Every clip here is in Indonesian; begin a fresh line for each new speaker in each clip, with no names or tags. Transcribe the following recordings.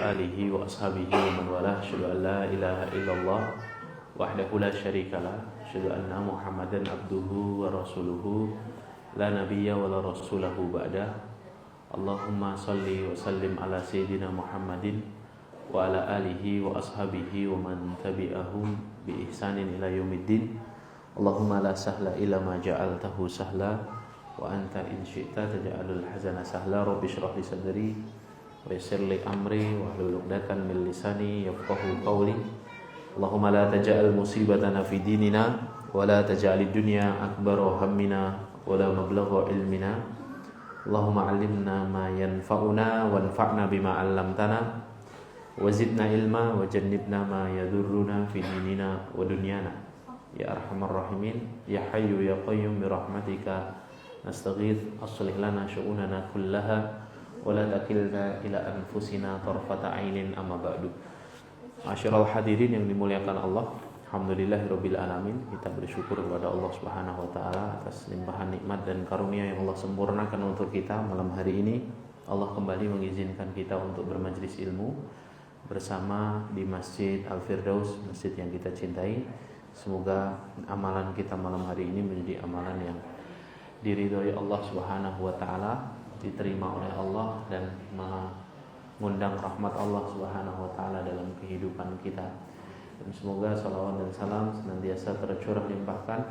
alihi wa ashabihi wa man walah. Asyhadu an la ilaha illallah wahdahu la syarikalah. Asyhadu anna Muhammadan abduhu wa rasuluhu la nabiyya wa la rasulahu ba'dah. Allahumma salli wa sallim ala sayyidina Muhammadin wa ala alihi wa ashabihi wa man tabi'ahum bi ihsanin ila yaumiddin. Allahumma la sahla illa ma ja'altahu sahla wa anta in syi'ta taj'alul hazana sahla. Rabbi shrah li sadri wa yassir li amri wa hlul 'uqdatam min lisani yafqahu qawli. Allahumma la taj'al musibatana fi dinina wa la taj'alid dunya akbara hammina wa la mablagha ilmina. Allahumma 'allimna ma yanfa'una wanfa'na bima 'allamtana wa zidna ilma wa jannibna ma yadurruna fi dinina wa dunyana. Ya arhamar rahimin, ya hayyu ya qayyum bi rahmatika nastaghith. Aslih lana syu'unana kullaha wa la takilna ila anfusina tarfata 'ainin, amma ba'du. Masyiral hadirin yang dimuliakan Allah, alhamdulillahirabbil alamin. Kita bersyukur kepada Allah Subhanahu wa taala atas limpahan nikmat dan karunia yang Allah sempurnakan untuk kita malam hari ini. Allah kembali mengizinkan kita untuk bermajlis ilmu bersama di Masjid Al-Firdaus, masjid yang kita cintai. Semoga amalan kita malam hari ini menjadi amalan yang diridhoi Allah Subhanahu wa taala, diterima oleh Allah dan mengundang rahmat Allah Subhanahu wa taala dalam kehidupan kita. Dan semoga salawat dan salam senantiasa tercurah limpahkan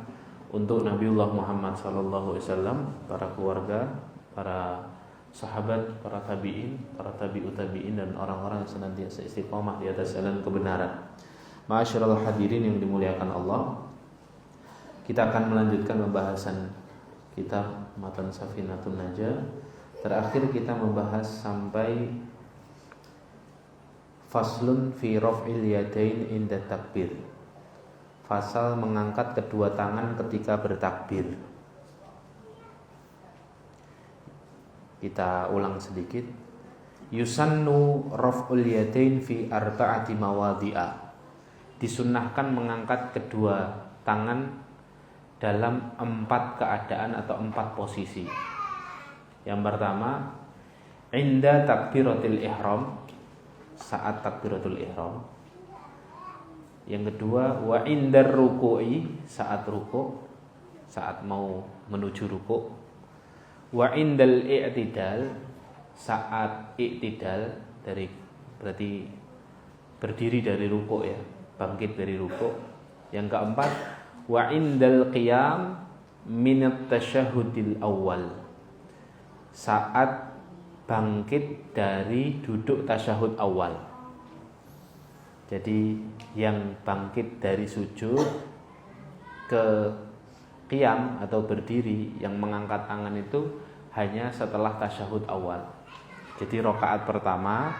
untuk Nabiullah Muhammad sallallahu alaihi wasallam, para keluarga, para sahabat, para tabi'in, para tabi'ut tabi'in, dan orang-orang yang senantiasa istiqomah di atas jalan kebenaran. Ma'asyiral hadirin yang dimuliakan Allah, kita akan melanjutkan pembahasan kitab Matan Safinatun Najah. Terakhir kita membahas sampai faslun fi raf'il yadain inda takbir. Fasal mengangkat kedua tangan ketika bertakbir. Kita ulang sedikit. Yusannu raf'ul yadain fi arba'ati mawadhi'a. Disunnahkan mengangkat kedua tangan dalam 4 keadaan atau 4 posisi. Yang pertama, inda takbiratul ihram, saat takbiratul ihram. Yang kedua, wa indar ruku'i, saat ruku', saat mau menuju ruku'. Wa indal i'tidal, saat i'tidal, dari berarti berdiri dari ruku' ya, bangkit dari ruku'. Yang keempat, wa indal qiyam minat tasyahudil awal, saat bangkit dari duduk tasyahud awal. Jadi yang bangkit dari sujud ke qiyam atau berdiri, yang mengangkat tangan itu hanya setelah tasyahud awal. Jadi rakaat pertama,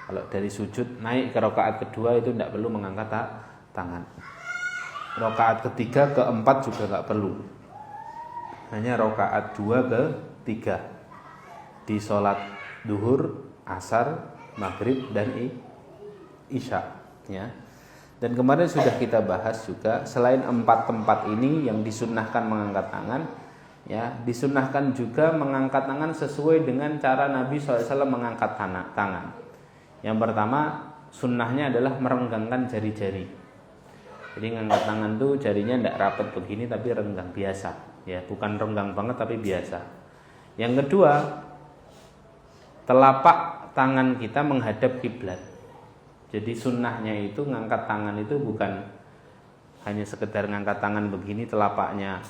kalau dari sujud naik ke rakaat kedua itu tidak perlu mengangkat tangan. Rakaat ketiga ke 4 juga tidak perlu. Hanya rakaat 2 ke 3 di sholat duhur, asar, maghrib, dan isya ya. Dan kemarin sudah kita bahas juga, selain 4 tempat ini yang disunnahkan mengangkat tangan ya, disunnahkan juga mengangkat tangan sesuai dengan cara Nabi SAW mengangkat tangan. Yang pertama, sunnahnya adalah merenggangkan jari-jari. Jadi mengangkat tangan tuh jarinya tidak rapat begini, tapi renggang biasa ya, bukan renggang banget tapi biasa. Yang kedua, telapak tangan kita menghadap kiblat. Jadi sunnahnya itu ngangkat tangan itu bukan hanya sekedar ngangkat tangan begini, telapaknya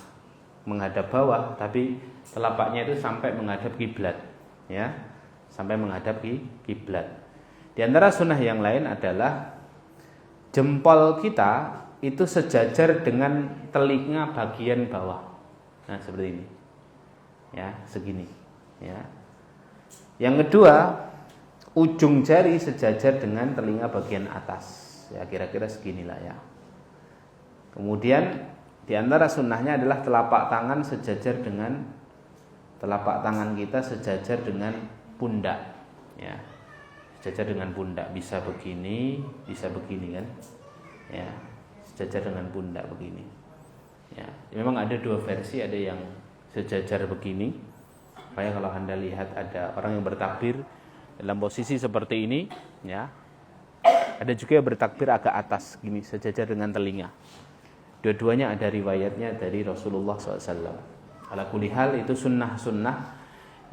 menghadap bawah, tapi telapaknya itu sampai menghadap kiblat ya, sampai menghadap kiblat. Di antara sunnah yang lain adalah jempol kita itu sejajar dengan telinga bagian bawah. Nah, seperti ini ya, segini ya. Yang kedua, ujung jari sejajar dengan telinga bagian atas. Ya, kira-kira seginilah ya. Kemudian di antara sunnahnya adalah telapak tangan sejajar dengan telapak tangan kita sejajar dengan pundak. Ya, sejajar dengan pundak. Bisa begini kan? Ya, sejajar dengan pundak begini. Ya, memang ada 2 versi, ada yang sejajar begini. Supaya kalau Anda lihat ada orang yang bertakbir dalam posisi seperti ini, ya. Ada juga yang bertakbir agak atas, gini sejajar dengan telinga. Dua-duanya ada riwayatnya dari Rasulullah SAW. Ala kulli hal itu sunnah-sunnah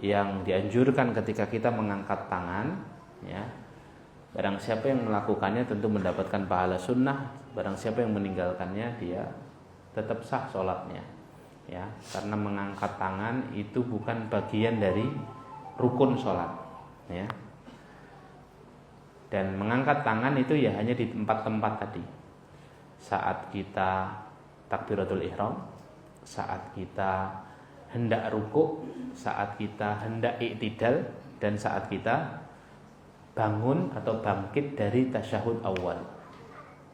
yang dianjurkan ketika kita mengangkat tangan, ya. Barang siapa yang melakukannya tentu mendapatkan pahala sunnah. Barang siapa yang meninggalkannya dia tetap sah sholatnya, ya. Karena mengangkat tangan itu bukan bagian dari rukun sholat, ya. Dan mengangkat tangan itu ya hanya di tempat-tempat tadi. Saat kita takbiratul ihram, saat kita hendak rukuk, saat kita hendak i'tidal, dan saat kita bangun atau bangkit dari tasyahud awal.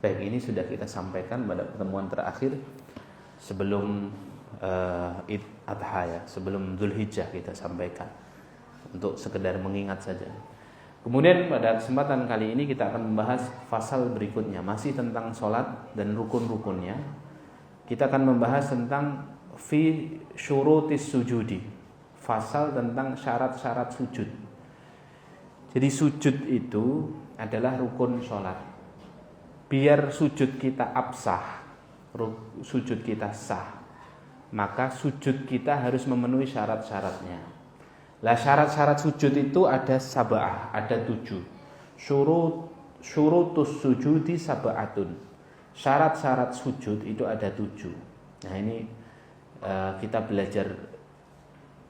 Baik, ini sudah kita sampaikan pada pertemuan terakhir sebelum Id Adha, ya, sebelum Dzulhijjah kita sampaikan untuk sekedar mengingat saja. Kemudian pada kesempatan kali ini kita akan membahas fasal berikutnya, masih tentang sholat dan rukun-rukunnya. Kita akan membahas tentang fi syurutis sujudi, fasal tentang syarat-syarat sujud. Jadi sujud itu adalah rukun sholat. Biar sujud kita absah, sujud kita sah, maka sujud kita harus memenuhi syarat-syaratnya. Lah syarat-syarat sujud itu ada sab'ah, ada 7. Syurutus sujudi sab'atun. Syarat-syarat sujud itu ada 7. Nah ini kita belajar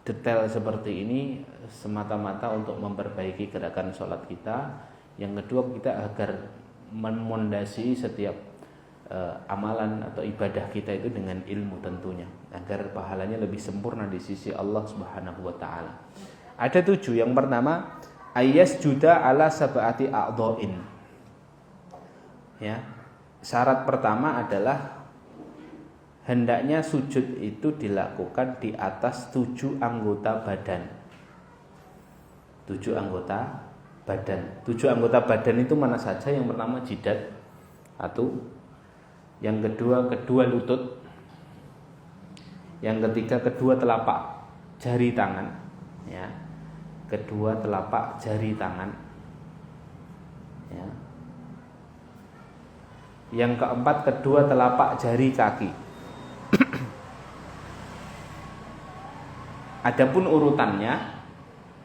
detail seperti ini semata-mata untuk memperbaiki gerakan sholat kita. Yang kedua, kita agar memondasi setiap amalan atau ibadah kita itu dengan ilmu tentunya, agar pahalanya lebih sempurna di sisi Allah Subhanahu wa taala. Ada 7. Yang pertama, ayas juda ala sab'ati a'dha'in. Ya. Syarat pertama adalah hendaknya sujud itu dilakukan di atas 7 anggota badan. 7 anggota badan. 7 anggota badan itu mana saja? Yang pertama jidat, 1. Yang kedua lutut. Yang ketiga kedua telapak jari tangan, ya. Kedua telapak jari tangan, ya. Yang keempat kedua telapak jari kaki. Adapun urutannya,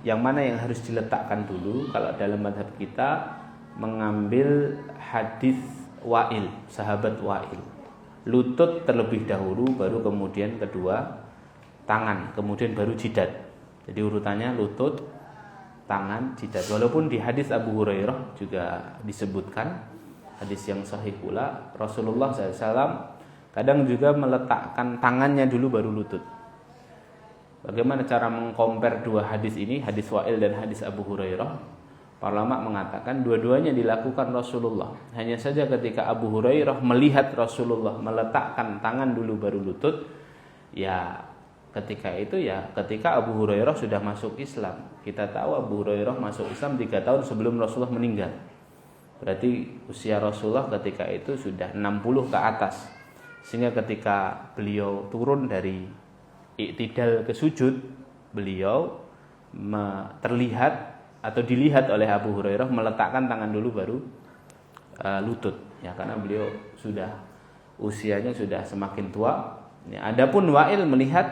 yang mana yang harus diletakkan dulu? Kalau dalam mazhab kita mengambil hadis Wa'il, sahabat Wa'il. Lutut terlebih dahulu, baru kemudian kedua tangan, kemudian baru jidat. Jadi urutannya lutut, tangan, jidat. Walaupun di hadis Abu Hurairah juga disebutkan, hadis yang sahih pula, Rasulullah SAW kadang juga meletakkan tangannya dulu baru lutut. Bagaimana cara mengcompare dua hadis ini, hadis Wa'il dan hadis Abu Hurairah? Para ulama mengatakan dua-duanya dilakukan Rasulullah. Hanya saja ketika Abu Hurairah melihat Rasulullah meletakkan tangan dulu baru lutut, ya ketika itu ya ketika Abu Hurairah sudah masuk Islam. Kita tahu Abu Hurairah masuk Islam 3 tahun sebelum Rasulullah meninggal. Berarti usia Rasulullah ketika itu sudah 60 ke atas. Sehingga ketika beliau turun dari i'tidal ke sujud, beliau terlihat atau dilihat oleh Abu Hurairah meletakkan tangan dulu baru lutut, ya, karena beliau sudah usianya sudah semakin tua. Ya, adapun Wa'il melihat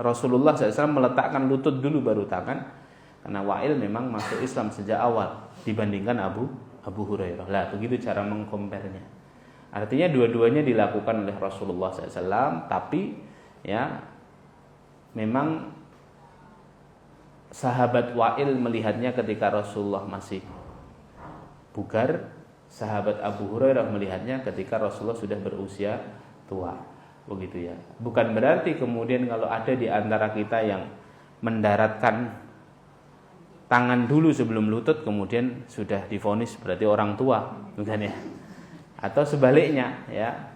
Rasulullah SAW meletakkan lutut dulu baru tangan, karena Wa'il memang masuk Islam sejak awal dibandingkan Abu Hurairah. Lah begitu cara mengkomparnya. Artinya dua-duanya dilakukan oleh Rasulullah SAW, tapi ya memang sahabat Wa'il melihatnya ketika Rasulullah masih bugar, sahabat Abu Hurairah melihatnya ketika Rasulullah sudah berusia tua. Begitu ya. Bukan berarti kemudian kalau ada di antara kita yang mendaratkan tangan dulu sebelum lutut kemudian sudah divonis berarti orang tua, bukan ya? Atau sebaliknya, ya.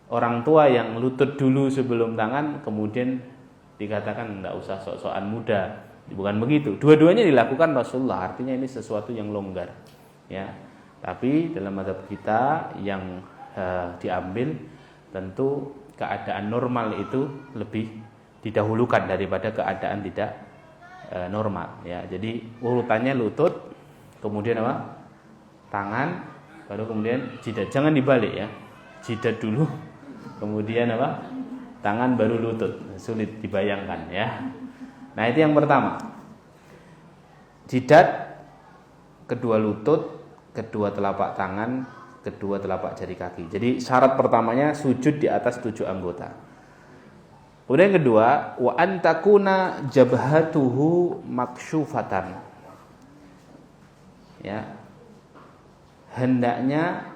Orang tua yang lutut dulu sebelum tangan kemudian dikatakan enggak usah sok-sokan muda. Bukan begitu. Dua-duanya dilakukan Rasulullah. Artinya ini sesuatu yang longgar, ya. Tapi dalam mazhab kita yang diambil tentu keadaan normal itu lebih didahulukan daripada keadaan tidak normal ya. Jadi urutannya lutut, kemudian apa? Tangan, baru kemudian jidat. Jangan dibalik ya. Jidat dulu, kemudian apa? Tangan baru lutut. Sulit dibayangkan ya. Nah, itu yang pertama. Jidat, kedua lutut, kedua telapak tangan, kedua telapak jari kaki. Jadi syarat pertamanya sujud di atas 7 anggota. Kemudian yang kedua, wa antakuna jabhatuhu maksyufatan. Ya. Hendaknya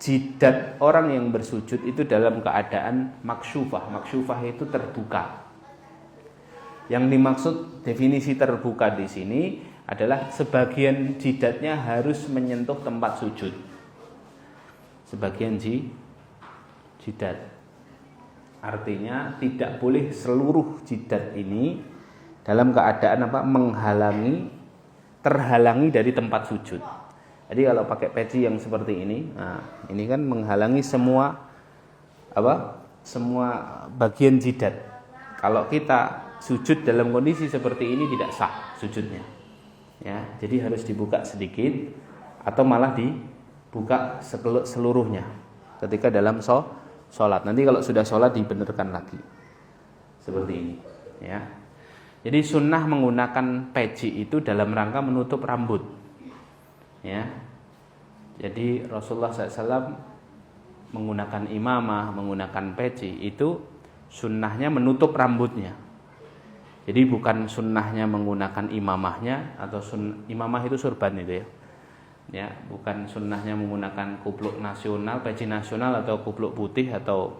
jidat orang yang bersujud itu dalam keadaan maksyufah. Maksyufah itu terbuka. Yang dimaksud definisi terbuka di sini adalah sebagian jidatnya harus menyentuh tempat sujud. Sebagian jidat. Artinya tidak boleh seluruh jidat ini dalam keadaan apa? Terhalangi dari tempat sujud. Jadi kalau pakai peci yang seperti ini, nah ini kan menghalangi semua bagian jidat. Kalau kita sujud dalam kondisi seperti ini tidak sah sujudnya. Ya, jadi harus dibuka sedikit atau malah dibuka seluruhnya ketika dalam sholat. Nanti kalau sudah sholat dibenarkan lagi seperti ini ya. Jadi sunnah menggunakan peci itu dalam rangka menutup rambut ya. Jadi Rasulullah SAW menggunakan imamah, menggunakan peci itu sunnahnya menutup rambutnya. Jadi bukan sunnahnya menggunakan imamahnya atau imamah itu surban itu ya. Ya, bukan sunnahnya menggunakan kupluk nasional, peci nasional atau kupluk putih atau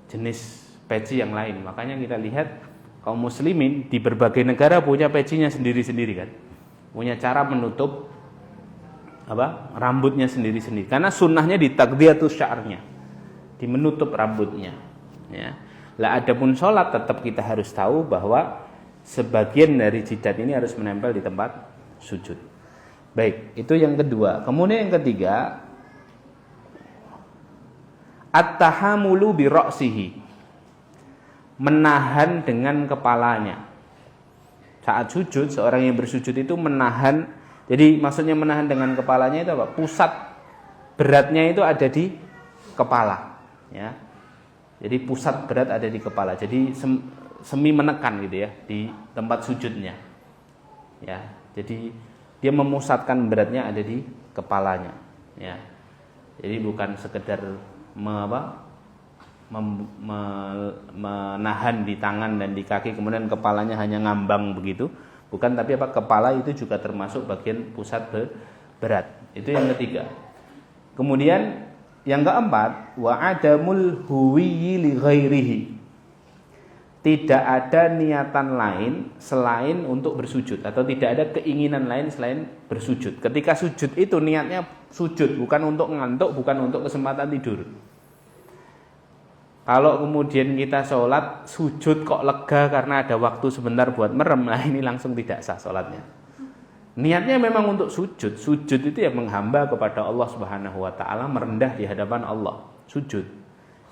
jenis peci yang lain. Makanya kita lihat kaum muslimin di berbagai negara punya pecinya sendiri-sendiri kan. Punya cara menutup rambutnya sendiri-sendiri. Karena sunnahnya di taqdiyatus sya'rnya, di menutup rambutnya. Ya. Lah adapun sholat tetap kita harus tahu bahwa sebagian dari jidat ini harus menempel di tempat sujud. Baik, itu yang kedua. Kemudian yang ketiga, at-tahamulu bi ra'sihi. Menahan dengan kepalanya. Saat sujud, seorang yang bersujud itu menahan. Jadi maksudnya menahan dengan kepalanya itu apa? Pusat beratnya itu ada di kepala, ya. Jadi pusat berat ada di kepala. Jadi semi menekan gitu ya di tempat sujudnya. Ya. Jadi dia memusatkan beratnya ada di kepalanya, ya. Jadi bukan sekedar menahan di tangan dan di kaki kemudian kepalanya hanya ngambang begitu, bukan, tapi kepala itu juga termasuk bagian pusat berat. Itu yang ketiga. Kemudian yang keempat, wa adamul huwiyyi li ghairihi. Tidak ada niatan lain selain untuk bersujud, atau tidak ada keinginan lain selain bersujud. Ketika sujud itu niatnya sujud, bukan untuk ngantuk, bukan untuk kesempatan tidur. Kalau kemudian kita sholat sujud kok lega karena ada waktu sebentar buat merem, nah ini langsung tidak sah sholatnya. Niatnya memang untuk sujud. Sujud itu ya menghamba kepada Allah Subhanahu wa taala, merendah di hadapan Allah. Sujud.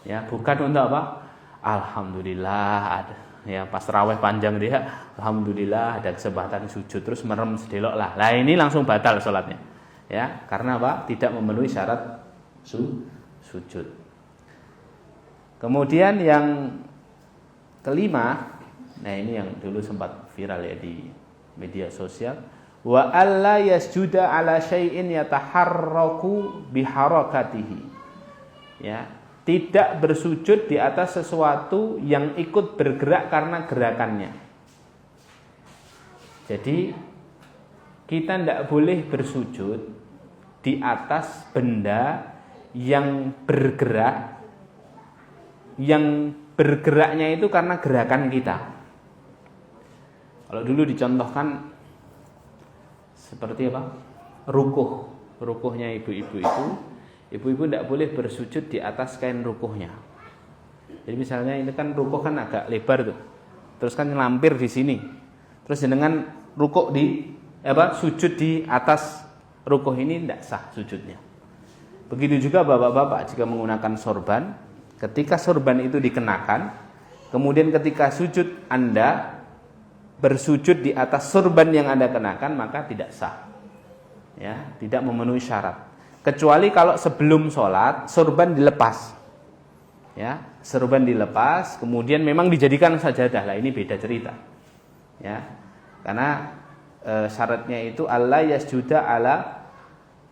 Ya, bukan untuk apa? Alhamdulillah ada, ya pas raweh panjang dia, alhamdulillah ada kesempatan sujud terus merem sedelok lah. Lah ini langsung batal sholatnya, ya, karena apa? Tidak memenuhi syarat sujud. Kemudian yang kelima, nah ini yang dulu sempat viral ya di media sosial, wa alla yasjuda ala syai'in yataharraku biharakatihi. Ya. Tidak bersujud di atas sesuatu yang ikut bergerak karena gerakannya. Jadi kita tidak boleh bersujud di atas benda yang bergerak, yang bergeraknya itu karena gerakan kita. Kalau dulu dicontohkan seperti apa? Rukuhnya ibu-ibu itu. Ibu-ibu tidak boleh bersujud di atas kain rukuhnya. Jadi misalnya ini kan rukuh kan agak lebar tuh, terus kan lampir di sini, terus dengan rukuh sujud di atas rukuh ini tidak sah sujudnya. Begitu juga bapak-bapak jika menggunakan sorban, ketika sorban itu dikenakan, kemudian ketika sujud Anda
bersujud di atas surban yang Anda kenakan, maka tidak sah. Ya, tidak memenuhi syarat. Kecuali kalau sebelum sholat surban dilepas. Ya, surban dilepas, kemudian memang dijadikan sajadah. Lah ini beda cerita. Ya. Karena syaratnya itu alla yasjuda ala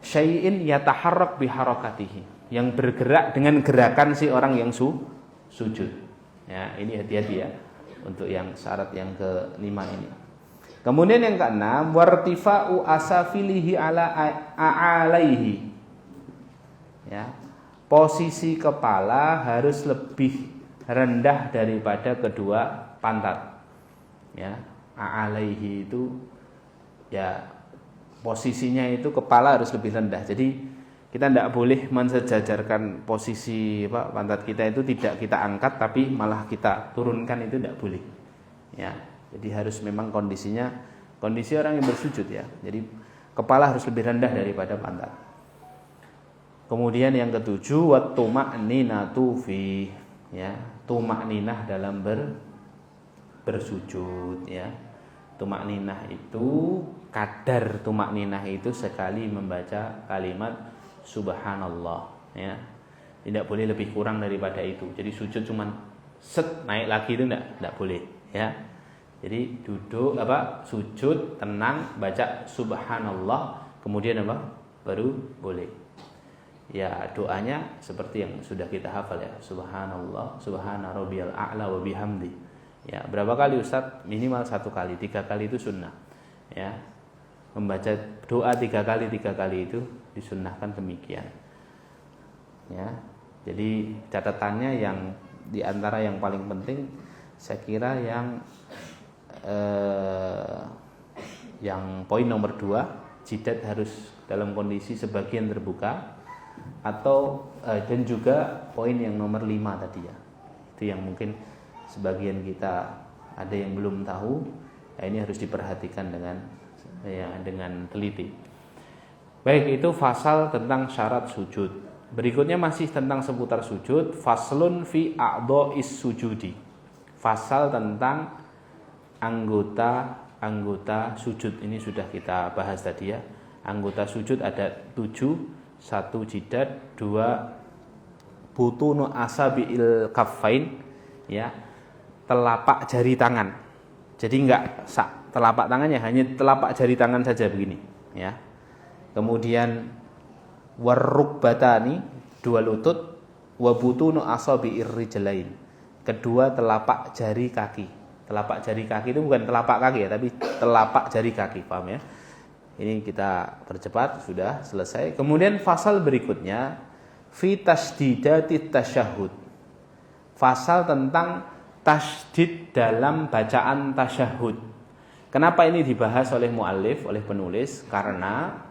syai'in yataharrak biharakatihi, yang bergerak dengan gerakan si orang yang sujud. Ya, ini hati-hati ya untuk yang syarat yang kelima ini. Kemudian yang keenam, wartifa'u asafilihi ala a'alaihi. Ya. Posisi kepala harus lebih rendah daripada kedua pantat. Ya, a'alaihi itu ya posisinya itu kepala harus lebih rendah. Jadi kita tidak boleh mensejajarkan posisi pantat kita itu, tidak kita angkat tapi malah kita turunkan, itu tidak boleh. Ya, jadi harus memang kondisi orang yang bersujud ya. Jadi kepala harus lebih rendah daripada pantat. Kemudian yang ketujuh, wa tuma'ninatu fi, ya, tuma'ninah dalam bersujud ya. Tuma'ninah itu, kadar tuma'ninah itu sekali membaca kalimat subhanallah ya. Tidak boleh lebih kurang daripada itu. Jadi sujud cuman set naik lagi itu enggak boleh ya. Jadi duduk sujud tenang baca subhanallah, kemudian baru boleh. Ya, doanya seperti yang sudah kita hafal ya. Subhanallah, subhana rabbiyal a'la wa bihamdi. Ya, berapa kali Ustaz? Minimal 1 kali, 3 kali itu sunnah. Ya. Membaca doa 3 kali itu disunnahkan demikian. Ya. Jadi catatannya yang di antara yang paling penting saya kira yang poin nomor 2, jidat harus dalam kondisi sebagian terbuka, atau dan juga poin yang nomor 5 tadi ya. Itu yang mungkin sebagian kita ada yang belum tahu. Ya, ini harus diperhatikan dengan teliti. Baik, itu fasal tentang syarat sujud. Berikutnya masih tentang seputar sujud, faslun fi a'dha'is sujudi. Fasal tentang anggota sujud. Ini sudah kita bahas tadi ya. Anggota sujud ada 7. 1 jidat, 2 butunu asabi'il kaffain ya, telapak jari tangan. Jadi enggak telapak tangannya, hanya telapak jari tangan saja begini ya. Kemudian warrukbatani, 2 lutut, wa butunu asabi'ir rijlain, kedua telapak jari kaki. Telapak jari kaki itu bukan telapak kaki ya, tapi telapak jari kaki, paham ya? Ini kita percepat, sudah selesai. Kemudian fasal berikutnya fi tasdidati tasyahud. Fasal tentang tasdid dalam bacaan tasyahud. Kenapa ini dibahas oleh muallif, oleh penulis? Karena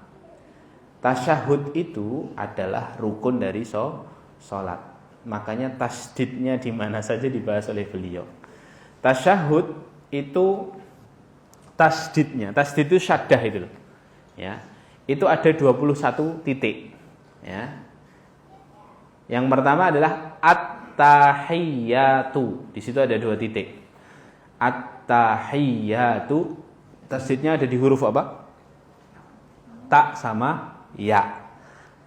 tasyahud itu adalah rukun dari salat. Makanya tasdidnya di mana saja dibahas oleh beliau. Tasyahud itu tasdidnya, tasdid itu syaddah itu loh. Ya, itu ada 21 titik. Ya. Yang pertama adalah at-tahiyyatu. Di situ ada 2 titik. At-tahiyyatu, tasdidnya ada di huruf apa? Ta sama ya.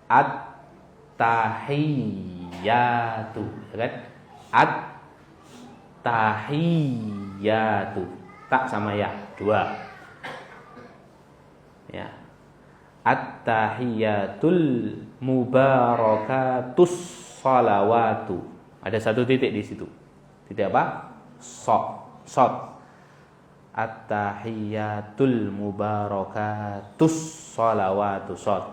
At-tahiyyatu, kan? At-tahiyyatu. Ta sama ya, 2. Ya. At-tahiyyatul mubarakatus salawatu. Ada 1 titik di situ. Titik apa? Sod. At-tahiyyatul mubarakatus salawatu, sod.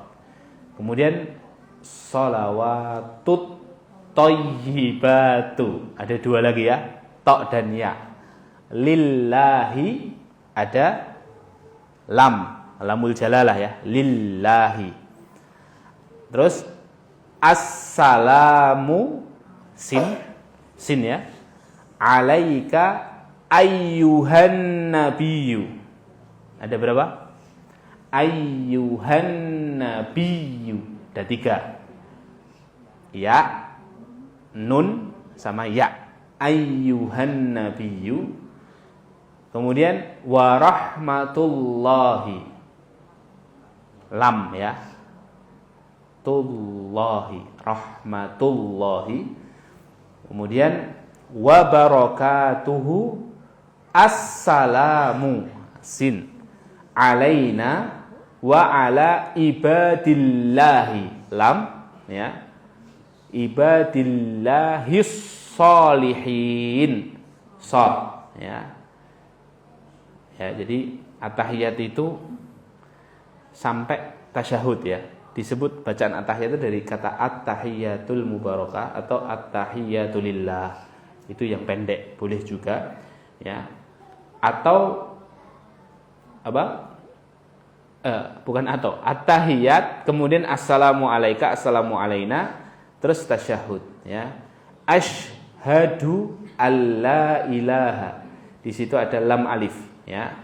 Kemudian salawatut thayyibatu. Ada 2 lagi ya. Ta dan ya. Lillahi ada lamul jalalah ya, lillahi. Terus assalamu sin ya, alaika ayyuhan nabiyyu. Ada berapa? Ayyuhan nabiyyu. Ada 3. Ya, nun sama ya. Ayyuhan nabiyyu. Kemudian warahmatullahi, lam ya, tullahi, rahmatullahi. Kemudian wabarakatuhu, assalamu, sin, alaina wa ala ibadillahi, lam ya, ibadillahis sholihin, shod ya. Ya, jadi at-tahiyat itu sampai tasyahud ya. Disebut bacaan at-tahiyat itu dari kata at-tahiyatul mubarakah atau at-tahiyatulillah. Itu yang pendek, boleh juga ya. Atau apa? Bukan atau at-tahiyat kemudian assalamu alayka, assalamu alayna, terus tasyahud ya. Asyhadu alla ilaha. Di situ ada lam alif ya,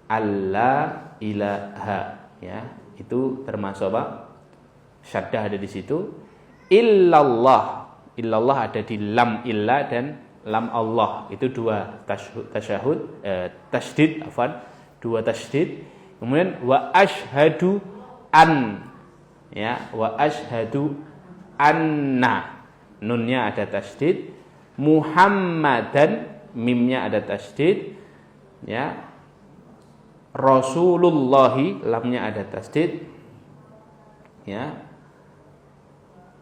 alla ilaha ya, itu termasuk apa? Syaddah ada di situ. Illallah, illallah ada di lam illa dan lam Allah, itu dua tasyahud, tasydid afwan, dua tasydid. Kemudian wa asyhadu an ya, wa asyhadu anna, nunnya ada tasydid, Muhammadan, mimnya ada tasydid ya, Rasulullahi, lamnya ada tasydid ya,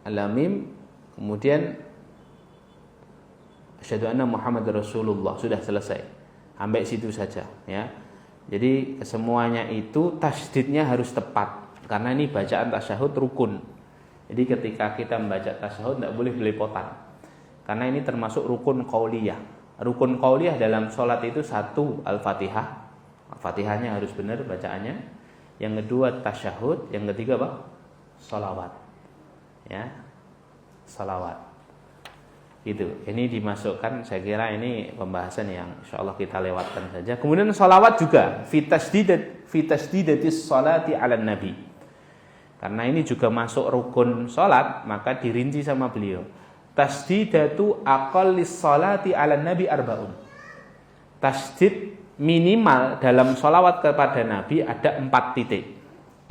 alamim. Kemudian asyhadu anna Muhammad Rasulullah, sudah selesai sampai situ saja ya. Jadi kesemuanya itu tasydidnya harus tepat karena ini bacaan tasyahud rukun. Jadi ketika kita membaca tasyahud tidak boleh belepotan karena ini termasuk rukun qauliyah. Rukun qauliyah dalam sholat itu satu al-fatihah, fatihahnya harus benar bacaannya. Yang kedua tasyahud, yang ketiga apa? Sholawat ya, sholawat. Itu ini dimasukkan, saya kira ini pembahasan yang insyaallah kita lewatkan saja. Kemudian sholawat juga fi tasdidatis sholati ala nabi, karena ini juga masuk rukun sholat, maka dirinci sama beliau. Tasdidatu aqallis sholati ala nabi arbaun. Tasdid minimal dalam sholawat kepada nabi ada 4 titik.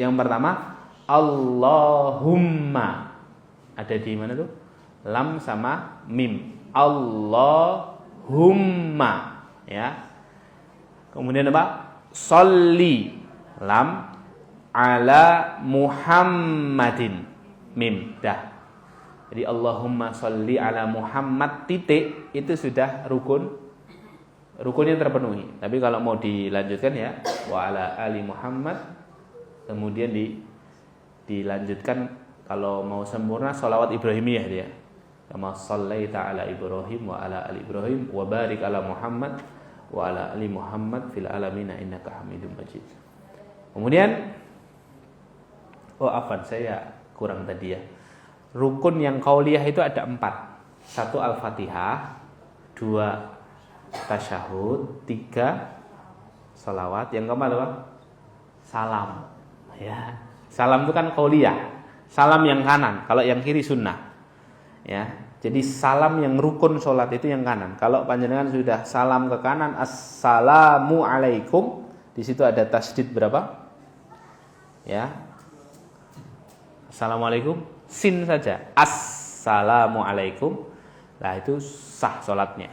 Yang pertama Allahumma, ada di mana tuh? Lam sama mim. Allahumma ya. Kemudian apa? Sholli, lam, ala Muhammadin, mim, dah. Jadi Allahumma sholli ala Muhammad titik, itu sudah rukunnya terpenuhi. Tapi kalau mau dilanjutkan ya wa ala ali Muhammad, kemudian dilanjutkan kalau mau sempurna sholawat Ibrahimiyah dia. Kama shallaita ala Ibrahim wa ala ali Ibrahim wa barik ala Muhammad wa ala ali Muhammad fil alamin innaka Hamidum Majid. Kemudian saya kurang tadi ya. Rukun yang qauliyah itu ada 4. 1 al-fatihah, 2 tasyahud, 3 salawat, yang keempat apa? Salam ya. Salam itu kan qauliyah, salam yang kanan, kalau yang kiri sunnah ya. Jadi salam yang rukun sholat itu yang kanan. Kalau panjenengan sudah salam ke kanan, assalamu alaikum, di situ ada tasydid berapa ya, assalamualaikum, sin saja, assalamualaikum, lah itu sah sholatnya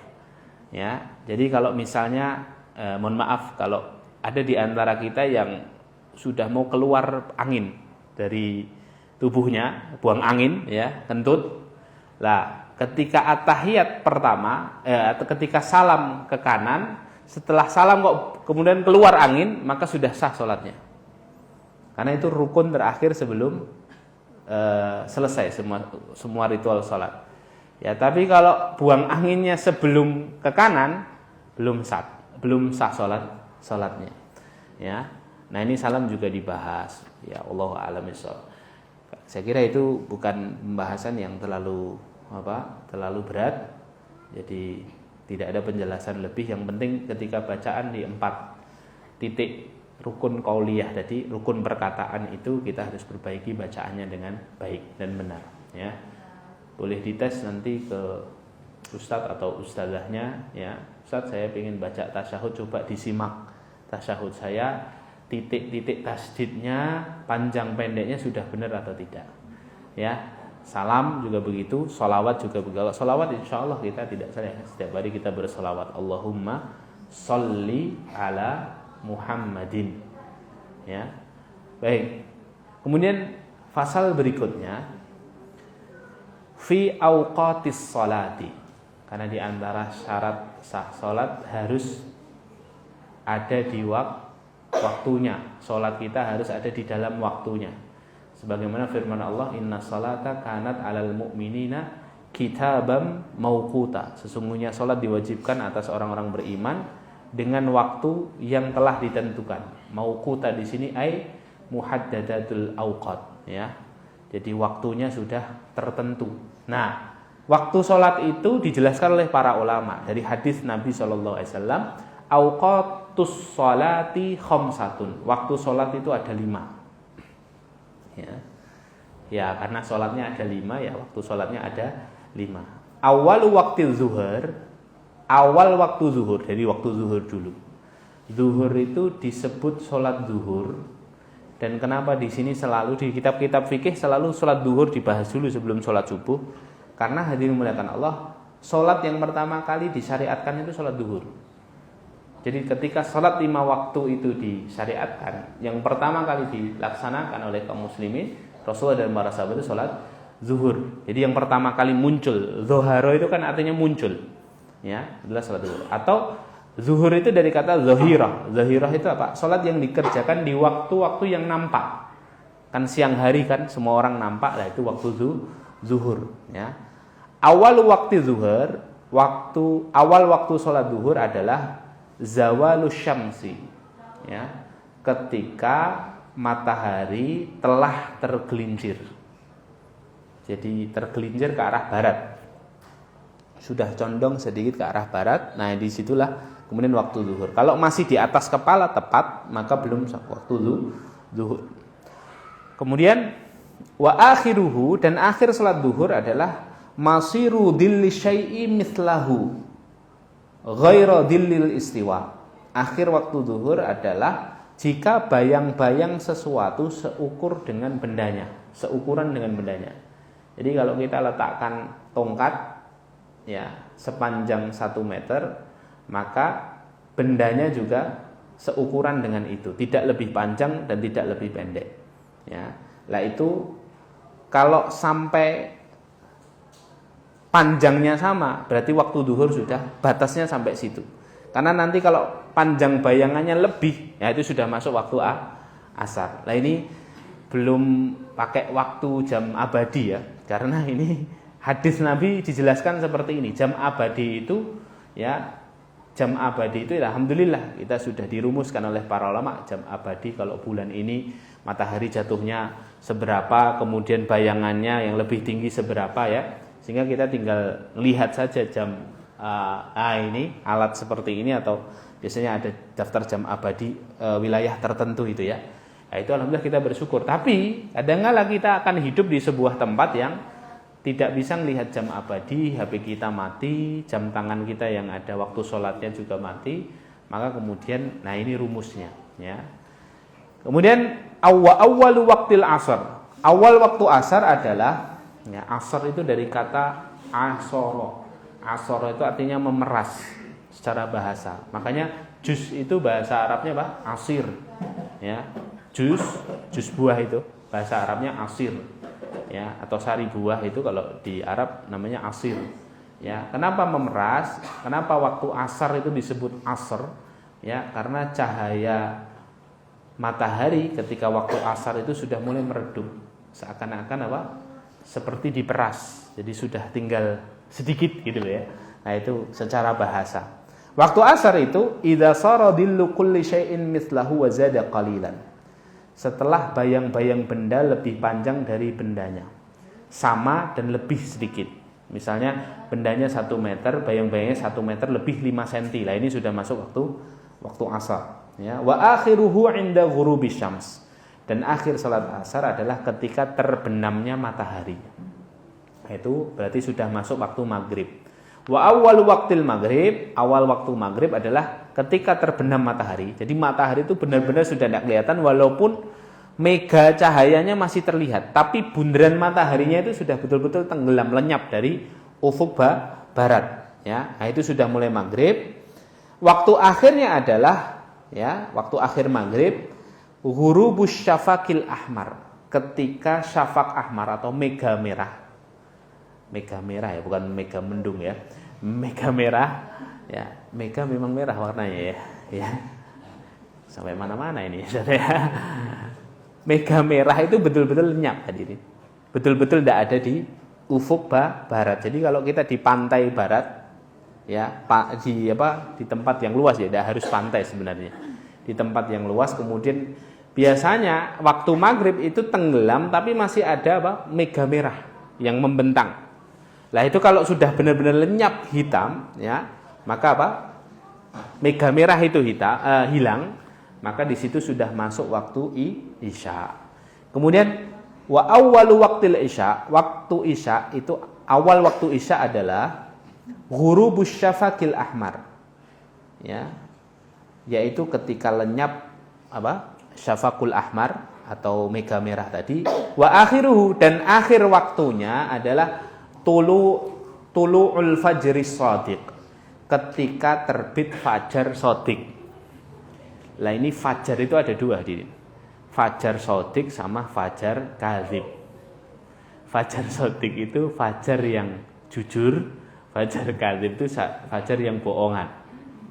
ya. Jadi kalau misalnya mohon maaf kalau ada di antara kita yang sudah mau keluar angin dari tubuhnya, buang angin ya, kentut, lah ketika at-tahiyat pertama atau ketika salam ke kanan, setelah salam kok kemudian keluar angin, maka sudah sah sholatnya karena itu rukun terakhir sebelum selesai semua ritual sholat ya. Tapi kalau buang anginnya sebelum ke kanan, belum sah sholatnya ya. Nah ini salam juga dibahas ya, Allahu a'lam bishawab. Saya kira itu bukan pembahasan yang terlalu berat, jadi tidak ada penjelasan lebih. Yang penting ketika bacaan di 4 titik rukun qauliyah tadi, rukun perkataan itu kita harus perbaiki bacaannya dengan baik dan benar ya. Boleh dites nanti ke
ustadz atau ustazahnya, ya, Ustadz saya ingin baca tasyahud, coba disimak tasyahud saya, titik-titik tasdidnya, panjang pendeknya sudah benar atau tidak, ya. Salam juga begitu, sholawat juga begitu. Kalau sholawat insya Allah kita tidak salah, setiap hari kita bersholawat, Allahumma sholli ala Muhammadin, ya. Baik. Kemudian pasal berikutnya, fi awqatis sholati, karena di antara syarat sah sholat harus ada di waktunya. Sholat kita harus ada di dalam waktunya. Sebagaimana firman Allah, inna sholata kanat alal mu'minina kitabam mauquta. Sesungguhnya sholat diwajibkan atas orang-orang beriman dengan waktu yang telah ditentukan. Mauquta di sini ai muhaddadatul awqat, ya. Jadi waktunya sudah tertentu. Nah, waktu sholat itu dijelaskan oleh para ulama dari hadis Nabi SAW. Awqatus sholati khamsatun. Waktu sholat itu ada 5. Ya, karena sholatnya ada 5, ya, waktu sholatnya ada 5. Awal waktu zuhur, awal waktu zuhur, dari waktu zuhur dulu. Zuhur itu disebut sholat zuhur. Dan kenapa di sini selalu di kitab-kitab fikih selalu sholat zuhur dibahas dulu sebelum sholat subuh? Karena hadirin muliakan Allah, sholat yang pertama kali disyariatkan itu sholat zuhur. Jadi ketika sholat 5 waktu itu disyariatkan, yang pertama kali dilaksanakan oleh kaum muslimin, Rasulullah dan para sahabat itu sholat zuhur. Jadi yang pertama kali muncul, zuharo itu kan artinya muncul, ya, adalah sholat zuhur. Atau zuhur itu dari kata zahirah. Zahirah itu apa? Sholat yang dikerjakan di waktu-waktu yang nampak. Kan siang hari kan semua orang nampak, lah itu waktu zuhur, ya. Awal waktu zuhur, awal waktu sholat zuhur adalah zawalus syamsi, ya, ketika matahari telah tergelincir. Jadi tergelincir ke arah barat, sudah condong sedikit ke arah barat. Nah, disitulah kemudian waktu zuhur. Kalau masih di atas kepala tepat, maka belum waktu zuhur. Kemudian wa akhiruhu, dan akhir salat zuhur adalah masiru dhilli syai'i mithlahu ghaira dhillil istiwa. Akhir waktu zuhur adalah jika bayang-bayang sesuatu seukuran dengan bendanya. Jadi kalau kita letakkan tongkat, ya, sepanjang 1 meter, maka bendanya juga seukuran dengan itu, tidak lebih panjang dan tidak lebih pendek, ya. Lah itu kalau sampai panjangnya sama, berarti waktu zuhur sudah batasnya sampai situ. Karena nanti kalau panjang bayangannya lebih, ya itu sudah masuk waktu asar. Nah, ini belum pakai waktu jam abadi, ya. Karena ini hadis Nabi dijelaskan seperti ini. Jam abadi itu, ya, jam abadi itu alhamdulillah kita sudah dirumuskan oleh para ulama. Jam abadi kalau bulan ini matahari jatuhnya seberapa, kemudian bayangannya yang lebih tinggi seberapa, ya. Sehingga kita tinggal lihat saja jam ini alat seperti ini, atau biasanya ada daftar jam abadi wilayah tertentu itu, ya. Nah, itu alhamdulillah kita bersyukur. Tapi kadang-kala kita akan hidup di sebuah tempat yang tidak bisa melihat jam abadi, HP kita mati, jam tangan kita yang ada waktu sholatnya juga mati. Maka kemudian, nah ini rumusnya, ya. Kemudian awwalu waqtil asar. Awal waktu asar adalah, ya, asar itu dari kata asoro. Asoro itu artinya memeras secara bahasa. Makanya jus itu bahasa Arabnya apa? Asir, ya. Jus buah itu bahasa Arabnya asir, ya, atau sari buah itu kalau di Arab namanya asir, ya. Kenapa memeras? Kenapa waktu asar itu disebut asar? Ya, karena cahaya matahari ketika waktu asar itu sudah mulai meredup, seakan-akan apa? Seperti diperas. Jadi sudah tinggal sedikit gitu, ya. Nah, itu secara bahasa. Waktu asar itu idza sara dillu kulli syai'in mithlahu wa zada qalilan. Setelah bayang-bayang benda lebih panjang dari bendanya, sama dan lebih sedikit. Misalnya bendanya 1 meter, bayang-bayangnya 1 meter lebih 5 cm. Lah ini sudah masuk waktu asar, ya. Wa akhiruhu 'inda ghurubi syams. Dan akhir salat asar adalah ketika terbenamnya matahari. Itu berarti sudah masuk waktu maghrib.
Wa awal waktil maghrib, awal waktu maghrib adalah ketika terbenam matahari. Jadi matahari itu benar-benar sudah tidak kelihatan walaupun mega cahayanya masih terlihat, tapi bundaran mataharinya itu sudah betul-betul tenggelam, lenyap dari ufuk barat. Ya, nah itu sudah mulai maghrib. Waktu akhirnya adalah ya, waktu akhir maghrib, ghurubus syafaqil ahmar, ketika syafaq ahmar atau mega merah. Mega merah ya, bukan mega mendung ya. Mega merah ya, mega memang merah warnanya ya. Sampai mana-mana ini ya. Mega merah itu betul-betul lenyap hadirin. Betul-betul tidak ada di ufuk barat. Jadi kalau kita di pantai barat ya, di tempat yang luas ya, tidak harus pantai sebenarnya. Di tempat yang luas kemudian biasanya waktu maghrib itu tenggelam tapi masih ada mega merah yang membentang. Lah itu kalau sudah benar-benar lenyap hitam ya, maka mega merah itu hilang, maka di situ sudah masuk waktu isya. Kemudian wa awwalu waqtil isya, waktu isya itu awal waktu isya adalah ghurubus syafaqil ahmar. Ya. Yaitu ketika lenyap syafaqul ahmar atau mega merah tadi, wa akhiruhu, dan akhir waktunya adalah tulu'ul fajri shadiq, ketika terbit fajar shadiq. Lah ini fajar itu ada dua hadirin. Fajar shadiq sama fajar kadzib. Fajar shadiq itu fajar yang jujur, fajar kadzib itu fajar yang bohongan.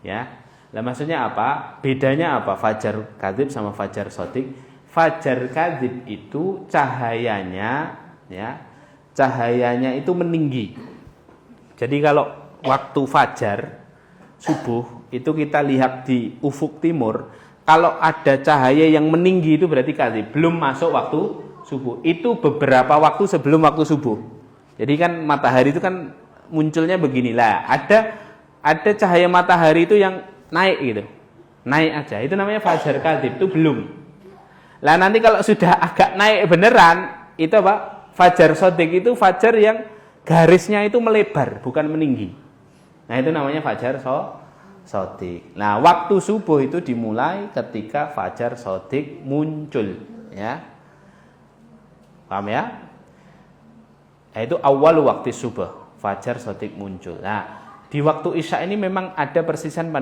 Ya. Lah maksudnya apa? Bedanya apa fajar kadzib sama fajar shadiq? Fajar kadzib itu cahayanya itu meninggi. Jadi kalau waktu fajar subuh itu kita lihat di ufuk timur, kalau ada cahaya yang meninggi itu berarti kadzib, belum masuk waktu subuh. Itu beberapa waktu sebelum waktu subuh. Jadi kan matahari itu kan munculnya beginilah. Ada cahaya matahari itu yang naik gitu. Naik aja. Itu namanya fajar kadzib, itu belum. Lah nanti kalau sudah agak naik beneran, itu fajar shadiq itu fajar yang garisnya itu melebar, bukan meninggi. Nah, itu namanya fajar shadiq. Nah, waktu subuh itu dimulai ketika fajar shadiq muncul, ya. Paham ya? Nah, itu awal waktu subuh, fajar shadiq muncul. Nah, di waktu isya ini memang ada persisian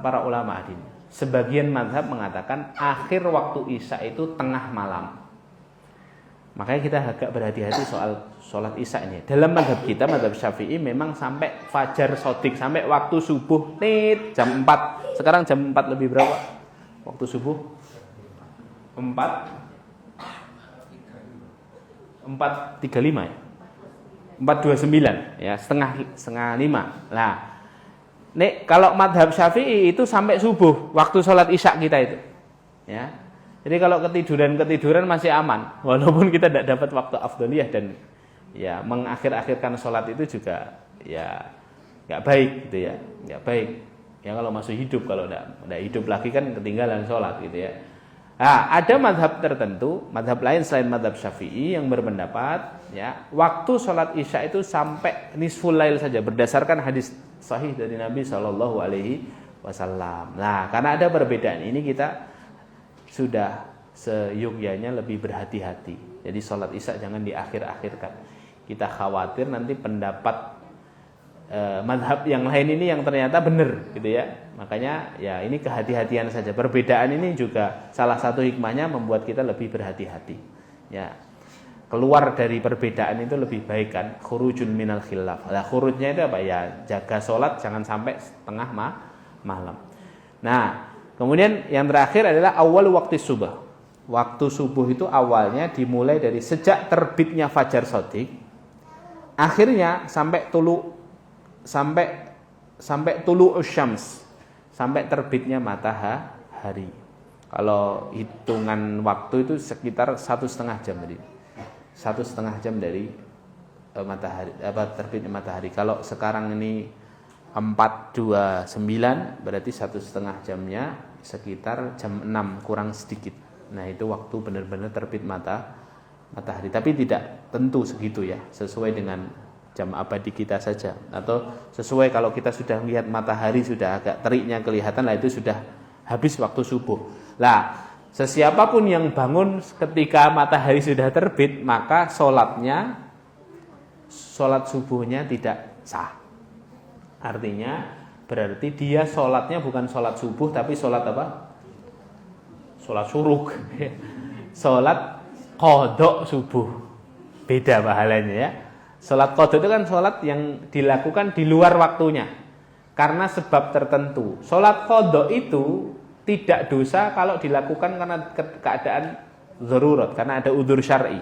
para ulama ini. Sebagian mazhab mengatakan akhir waktu isya itu tengah malam. Makanya kita agak berhati-hati soal sholat isya ini. Dalam mazhab kita, mazhab Syafi'i, memang sampai fajar shadiq, sampai waktu subuh jam 4. Sekarang jam 4 lebih berapa? Waktu subuh 4.35 ya. 4.29 ya, setengah 5. Nah, kalau mazhab Syafi'i itu sampai subuh, waktu sholat isya kita itu. Ya. Jadi kalau ketiduran masih aman, walaupun kita tidak dapat waktu afdholiyah, dan ya mengakhir-akhirkan sholat itu juga ya nggak baik gitu ya, nggak baik. Ya kalau masih hidup, kalau tidak hidup lagi kan ketinggalan sholat gitu ya. Nah, ada mazhab tertentu, mazhab lain selain mazhab Syafi'i yang berpendapat ya waktu sholat isya itu sampai nisful lail saja, berdasarkan hadis sahih dari Nabi SAW. Nah, karena ada perbedaan ini kita sudah seyogyanya lebih berhati-hati. Jadi sholat isya jangan diakhir-akhirkan. Kita khawatir nanti pendapat mazhab yang lain ini yang ternyata benar gitu ya. Makanya ya ini kehati-hatian saja. Perbedaan ini juga salah satu hikmahnya membuat kita lebih berhati-hati. Ya. Keluar dari perbedaan itu lebih baik kan. Khurujun minal khilaf. Nah, khurujnya itu apa ya? Jaga sholat jangan sampai setengah malam. Nah, kemudian yang terakhir adalah awal waktu subuh. Waktu subuh itu awalnya dimulai dari sejak terbitnya fajar shadiq, akhirnya sampai tulu usyams, sampai terbitnya matahari. Kalau hitungan waktu itu sekitar 1,5 jam tadi. 1,5 jam dari matahari, terbitnya matahari. Kalau sekarang ini 4.29 berarti 1,5 jamnya sekitar jam 6 kurang sedikit. Nah, itu waktu benar-benar terbit matahari. Tapi tidak tentu segitu ya, sesuai dengan jam abadi kita saja, atau sesuai kalau kita sudah melihat matahari sudah agak teriknya kelihatan, lah itu sudah habis waktu subuh. Lah, sesiapapun yang bangun ketika matahari sudah terbit, maka sholat subuhnya tidak sah. Artinya berarti dia sholatnya bukan sholat subuh, tapi sholat apa? Sholat suruk. Sholat qodok subuh. Beda pahalanya ya. Sholat qodok itu kan sholat yang dilakukan di luar waktunya karena sebab tertentu. Sholat qodok itu tidak dosa kalau dilakukan karena keadaan darurat, karena ada udzur syar'i.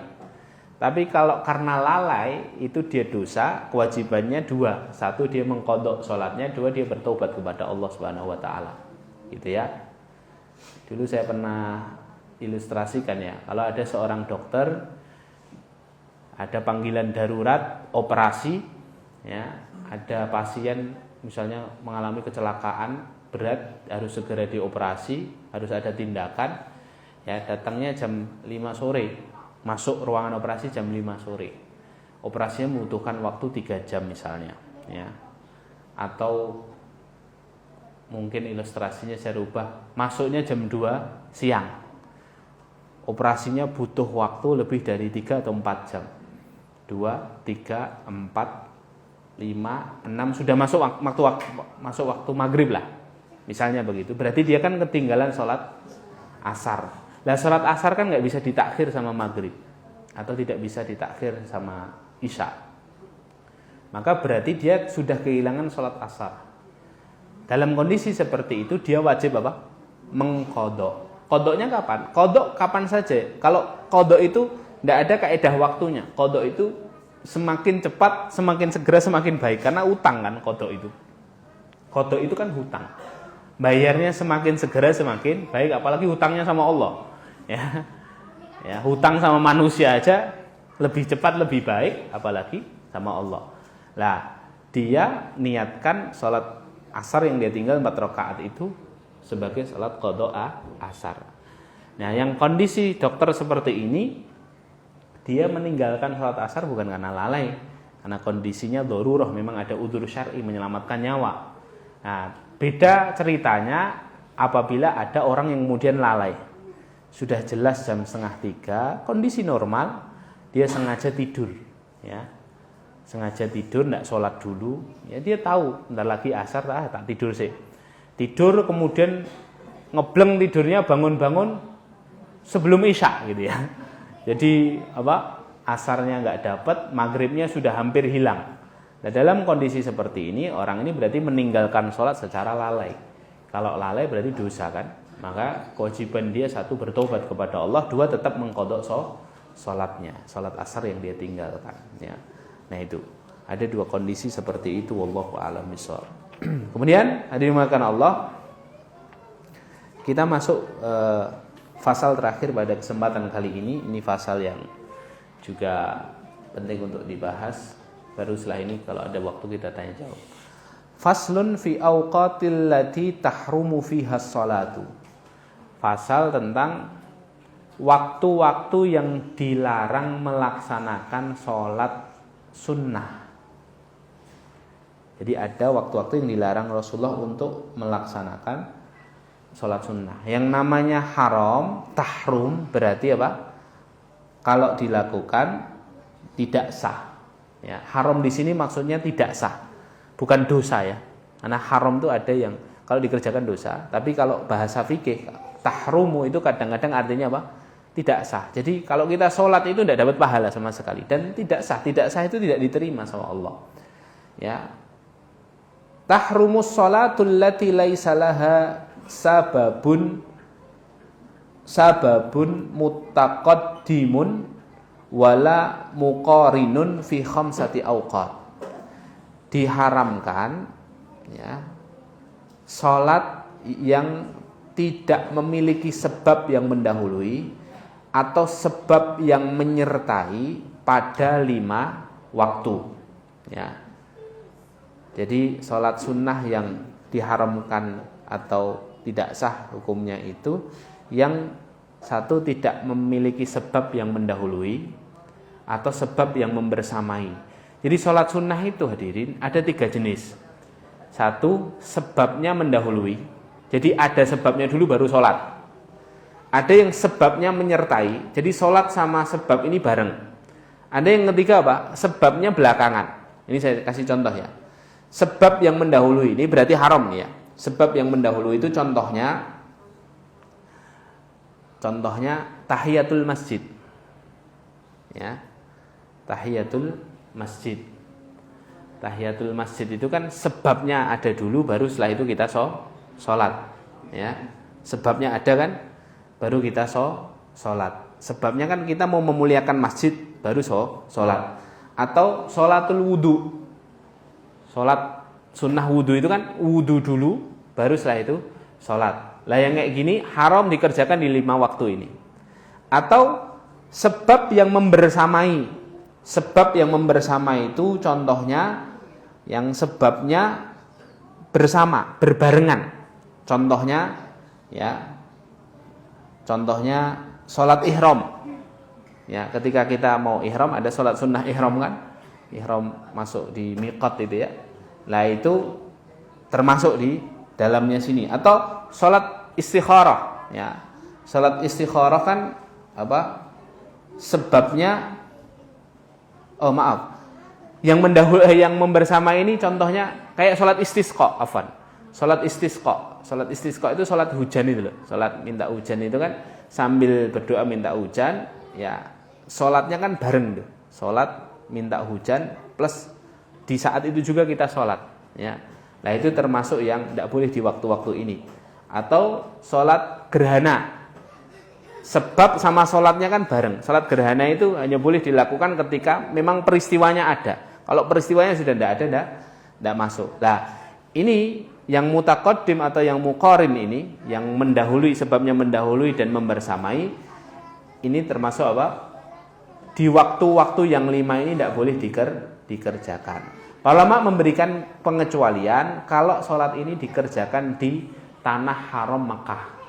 Tapi kalau karena lalai itu dia dosa, kewajibannya dua. Satu, dia mengqodok sholatnya, dua, dia bertobat kepada Allah Subhanahu wa taala. Gitu ya. Dulu saya pernah ilustrasikan ya, kalau ada seorang dokter, ada panggilan darurat, operasi, ya, ada pasien misalnya mengalami kecelakaan berat, harus segera dioperasi, harus ada tindakan, ya, datangnya jam 5 sore, masuk ruangan operasi jam 5 sore. Operasinya membutuhkan waktu 3 jam misalnya, ya. Atau mungkin ilustrasinya saya rubah, masuknya jam 2 siang. Operasinya butuh waktu lebih dari 3 atau 4 jam. 2, 3, 4, 5, 6 sudah masuk waktu maghrib lah. Misalnya begitu. Berarti dia kan ketinggalan sholat asar. Nah, sholat asar kan nggak bisa ditakhir sama maghrib, atau tidak bisa ditakhir sama isya. Maka berarti dia sudah kehilangan sholat asar. Dalam kondisi seperti itu dia wajib apa? Mengqodok. Qodoknya kapan? Qodok kapan saja. Kalau qodok itu tidak ada kaidah waktunya. Qodok itu semakin cepat, semakin segera, semakin baik. Karena utang kan qodok itu. Qodok itu kan hutang. Bayarnya semakin segera semakin baik, apalagi hutangnya sama Allah. Ya, hutang sama manusia aja lebih cepat lebih baik, apalagi sama Allah. Lah, dia niatkan sholat asar yang dia tinggal 4 rakaat itu sebagai sholat qodok asar. Nah, yang kondisi dokter seperti ini, dia meninggalkan sholat asar bukan karena lalai, karena kondisinya darurah, memang ada udzur syar'i menyelamatkan nyawa. Nah, beda ceritanya apabila ada orang yang kemudian lalai. Sudah jelas jam 2:30, kondisi normal, dia sengaja tidur, ya. Sengaja tidur, tidak sholat dulu, ya, dia tahu bentar lagi asar, tak tidur sih. Tidur kemudian ngebleng tidurnya, bangun-bangun sebelum isya gitu ya. Jadi apa? Asarnya nggak dapat, maghribnya sudah hampir hilang. Nah, dalam kondisi seperti ini, orang ini berarti meninggalkan sholat secara lalai. Kalau lalai berarti dosa kan? Maka kewajiban dia, satu, bertobat kepada Allah, dua, tetap mengqodok sholatnya, sholat asar yang dia tinggalkan. Ya. Nah itu, ada 2 kondisi seperti itu. Wallahu a'lam bishawab. Kemudian hadirin dimuliakan Allah, kita masuk fasal terakhir pada kesempatan kali ini. Ini fasal yang juga penting untuk dibahas. Baru setelah ini kalau ada waktu kita tanya jawab. Faslun fi awqatil lati tahrumu fiha sholatu. Fasal tentang waktu-waktu yang dilarang melaksanakan sholat sunnah. Jadi ada waktu-waktu yang dilarang Rasulullah untuk melaksanakan sholat sunnah. Yang namanya haram, tahrum, berarti apa? Kalau dilakukan tidak sah. Ya, haram di sini maksudnya tidak sah, bukan dosa ya. Karena haram itu ada yang kalau dikerjakan dosa, tapi kalau bahasa fikih tahrumu itu kadang-kadang artinya apa? Tidak sah. Jadi kalau kita sholat itu tidak dapat pahala sama sekali, dan tidak sah. Tidak sah itu tidak diterima sama Allah. Ya. Tahrumus sholatul lati laisa laha sababun muttaqaddimun wala muqarinun fi khamsati awqat. Diharamkan ya, salat yang tidak memiliki sebab yang mendahului atau sebab yang menyertai pada 5 waktu ya. Jadi salat sunnah yang diharamkan atau tidak sah hukumnya itu yang satu, tidak memiliki sebab yang mendahului atau sebab yang membersamai. Jadi sholat sunnah itu hadirin ada 3 jenis. Satu, sebabnya mendahului. Jadi ada sebabnya dulu baru sholat. Ada yang sebabnya menyertai. Jadi sholat sama sebab ini bareng. Ada yang ketiga apa? Sebabnya belakangan. Ini saya kasih contoh ya. Sebab yang mendahului ini berarti haram nih ya. Sebab yang mendahului itu contohnya tahiyatul masjid. Ya. Tahiyatul masjid. Tahiyatul masjid itu kan sebabnya ada dulu baru setelah itu kita sholat. Ya. Sebabnya ada kan baru kita sholat. Sebabnya kan kita mau memuliakan masjid baru sholat. Atau sholatul wudu. Sholat sunnah wudu itu kan wudu dulu baru setelah itu sholat. Lah yang kayak gini haram dikerjakan di 5 waktu ini. Atau sebab yang membersamai. Sebab yang membersamai itu contohnya yang sebabnya bersama, berbarengan. Contohnya ya. Contohnya sholat ihram. Ya, ketika kita mau ihram ada sholat sunnah ihram kan? Ihram masuk di miqat itu ya. Lah itu termasuk di dalamnya sini. Atau sholat istikharah ya. Sholat istikharah kan apa? Sebabnya yang membersama ini contohnya kayak sholat istisqa, afwan. Sholat istisqa itu sholat hujan itu loh. Sholat minta hujan itu kan sambil berdoa minta hujan, ya sholatnya kan bareng tuh. Sholat minta hujan plus di saat itu juga kita sholat. Ya, nah itu termasuk yang tidak boleh di waktu-waktu ini. Atau sholat gerhana. Sebab sama sholatnya kan bareng. Sholat gerhana itu hanya boleh dilakukan ketika memang peristiwanya ada. Kalau peristiwanya sudah tidak ada, tidak masuk. Nah, ini yang mutaqaddim atau yang muqarin ini, yang mendahului, sebabnya mendahului dan membersamai, ini termasuk apa? Di waktu-waktu yang 5 ini tidak boleh dikerjakan. Para ulama memberikan pengecualian kalau sholat ini dikerjakan di tanah haram Mekah.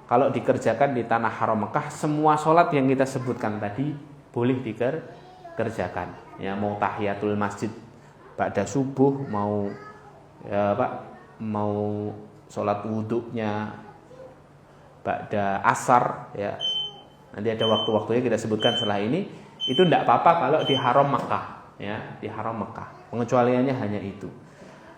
Kalau dikerjakan di tanah haram Mekah, semua sholat yang kita sebutkan tadi boleh dikerjakan. Ya, mau tahiyatul masjid ba'da subuh, mau sholat wudhunya ba'da asar, ya. Nanti ada waktu-waktunya kita sebutkan setelah ini. Itu tidak apa-apa kalau di haram Mekah, ya, di haram Mekah. Pengecualiannya hanya itu.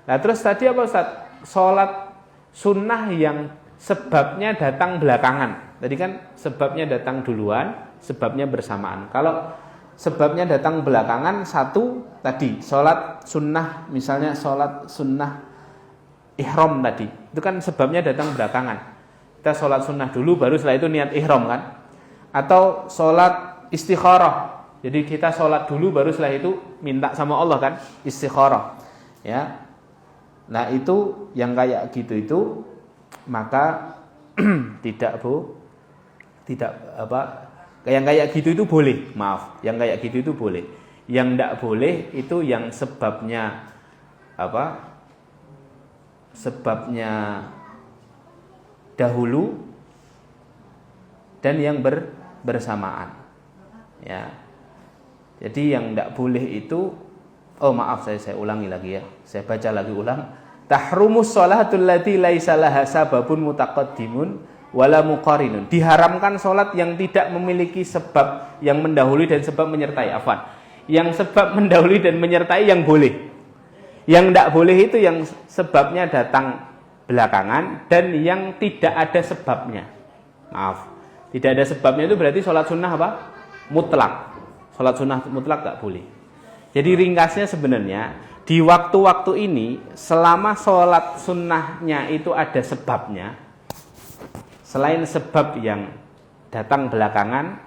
Nah, terus tadi apa Ustaz? Sholat sunnah yang sebabnya datang belakangan. Tadi kan sebabnya datang duluan, sebabnya bersamaan. Kalau sebabnya datang belakangan, satu tadi sholat sunnah, misalnya sholat sunnah ihram tadi, itu kan sebabnya datang belakangan. Kita sholat sunnah dulu, baru setelah itu niat ihram kan. Atau sholat istikharah, jadi kita sholat dulu, baru setelah itu minta sama Allah kan, istikharah. Ya, nah itu yang kayak gitu itu maka yang kayak gitu itu boleh, yang kayak gitu itu boleh. Yang tidak boleh itu yang sebabnya sebabnya dahulu dan yang bersamaan. Ya. Jadi yang tidak boleh itu, saya ulangi lagi ya. Saya baca lagi ulang. Tahrumus sholatul lati laisa laha sababun mutaqaddimun wala muqarinun. Diharamkan sholat yang tidak memiliki sebab yang mendahului dan sebab menyertai. Afwan. Yang sebab mendahului dan menyertai yang boleh. Yang tidak boleh itu yang sebabnya datang belakangan dan yang tidak ada sebabnya. Tidak ada sebabnya itu berarti sholat sunnah apa? Mutlak. Sholat sunnah mutlak tak boleh. Jadi ringkasnya sebenarnya di waktu-waktu ini selama sholat sunnahnya itu ada sebabnya, selain sebab yang datang belakangan,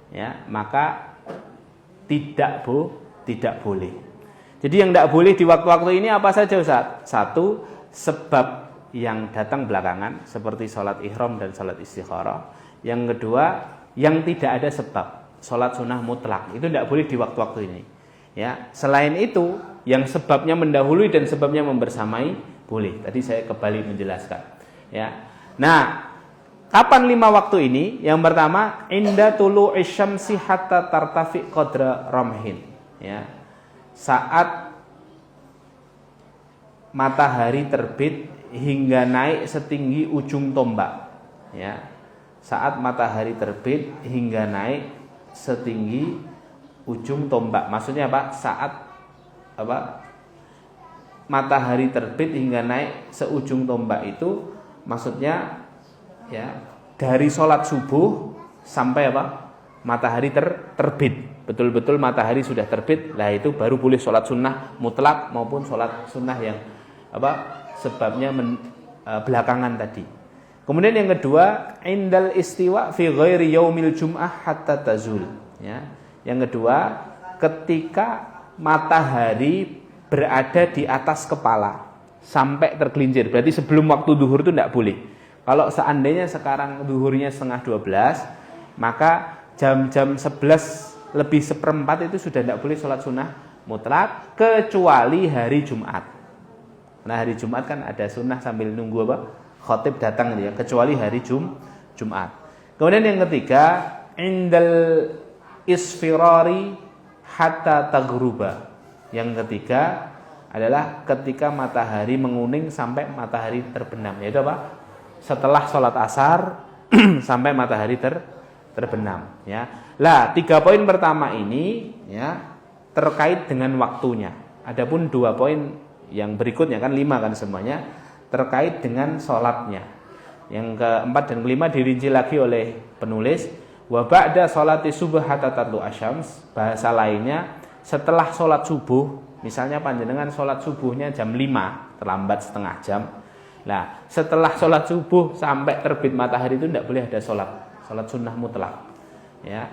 ya maka tidak boleh. Jadi yang tidak boleh di waktu-waktu ini apa saja Ustaz? Satu, sebab yang datang belakangan seperti sholat ihram dan sholat istikharah. Yang kedua, yang tidak ada sebab, sholat sunnah mutlak, itu tidak boleh di waktu-waktu ini. Ya, selain itu, yang sebabnya mendahului dan sebabnya membersamai boleh. Tadi saya kembali menjelaskan. Ya, nah, kapan 5 waktu ini? Yang pertama, inda tulu'i syamsi hatta tartafi qadra ramhin. Ya, saat matahari terbit hingga naik setinggi ujung tombak. Ya, saat matahari terbit hingga naik setinggi ujung tombak. Maksudnya apa? Saat matahari terbit hingga naik seujung tombak itu maksudnya ya dari sholat subuh sampai matahari terbit. Betul-betul matahari sudah terbit, lah itu baru boleh sholat sunnah mutlak maupun sholat sunnah yang sebabnya belakangan tadi. Kemudian yang kedua, indal istiwa fi ghairi yaumil jum'ah hatta tazul. Ya. Yang kedua, ketika matahari berada di atas kepala sampai tergelincir. Berarti sebelum waktu duhur itu tidak boleh. Kalau seandainya sekarang duhurnya 11:30, maka jam-jam 11:04 itu sudah tidak boleh sholat sunnah mutlak kecuali hari Jumat. Nah hari Jumat kan ada sunnah sambil nunggu khotib datang ya, kecuali hari Jumat. Kemudian yang ketiga, indal isfirari hatta taghruba. Yang ketiga adalah ketika matahari menguning sampai matahari terbenam. Yaitu setelah sholat asar sampai matahari terbenam. Ya. Lah 3 poin pertama ini ya terkait dengan waktunya. Adapun 2 poin yang berikutnya kan 5 kan semuanya terkait dengan sholatnya. Yang keempat dan kelima dirinci lagi oleh penulis. Wa ba'da sholati subuh hatta tatlu asyams. Bahasa lainnya setelah sholat subuh, misalnya panjenengan sholat subuhnya jam 5, terlambat setengah jam. Nah, setelah sholat subuh sampai terbit matahari itu tidak boleh ada sholat sunnah mutlak. Ya.